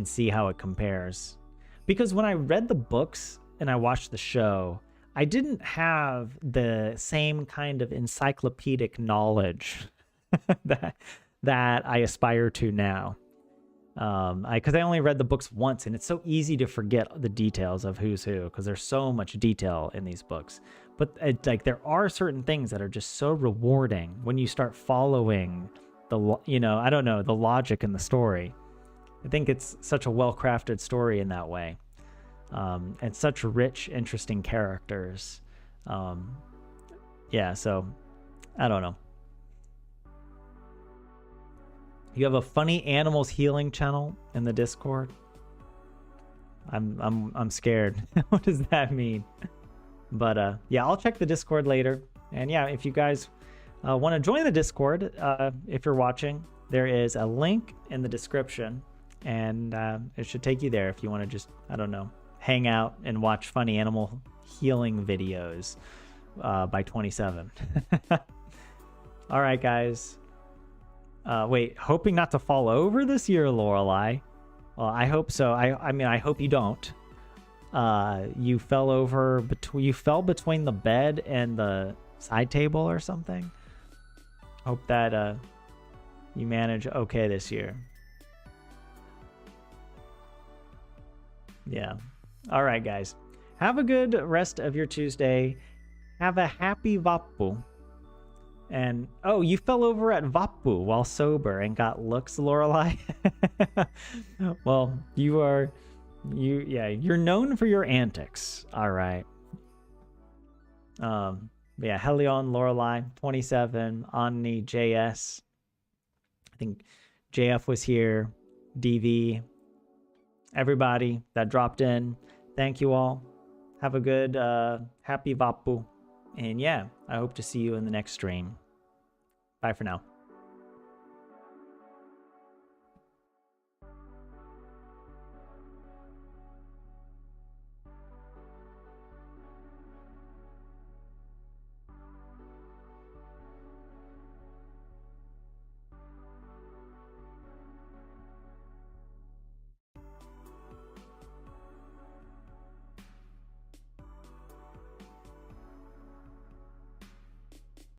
see how it compares. Because when I read the books and I watched the show, I didn't have the same kind of encyclopedic knowledge that I aspire to now. Because I only read the books once, and it's so easy to forget the details of who's who because there's so much detail in these books. But like there are certain things that are just so rewarding when you start following the logic in the story. I think it's such a well-crafted story in that way, and such rich, interesting characters. Yeah, so I don't know. You have a funny animals healing channel in the Discord. I'm scared. What does that mean? But yeah, I'll check the Discord later. And yeah, if you guys want to join the Discord, if you're watching, there is a link in the description, and it should take you there if you want to just, I don't know, hang out and watch funny animal healing videos by 27. All right, guys. Wait, hoping not to fall over this year, Lorelei. Well, I hope so. I mean, I hope you don't. You fell over you fell between the bed and the side table or something. Hope that you manage okay this year. Yeah. All right, guys. Have a good rest of your Tuesday. Have a happy Vappu. And oh, you fell over at Vappu while sober and got looks, Lorelei. Well, you're known for your antics. All right. Yeah, Helion, Lorelei, 27, Omni, JS. I think JF was here, DV. Everybody that dropped in, thank you all. Have a good happy Vappu. And yeah, I hope to see you in the next stream. Bye for now.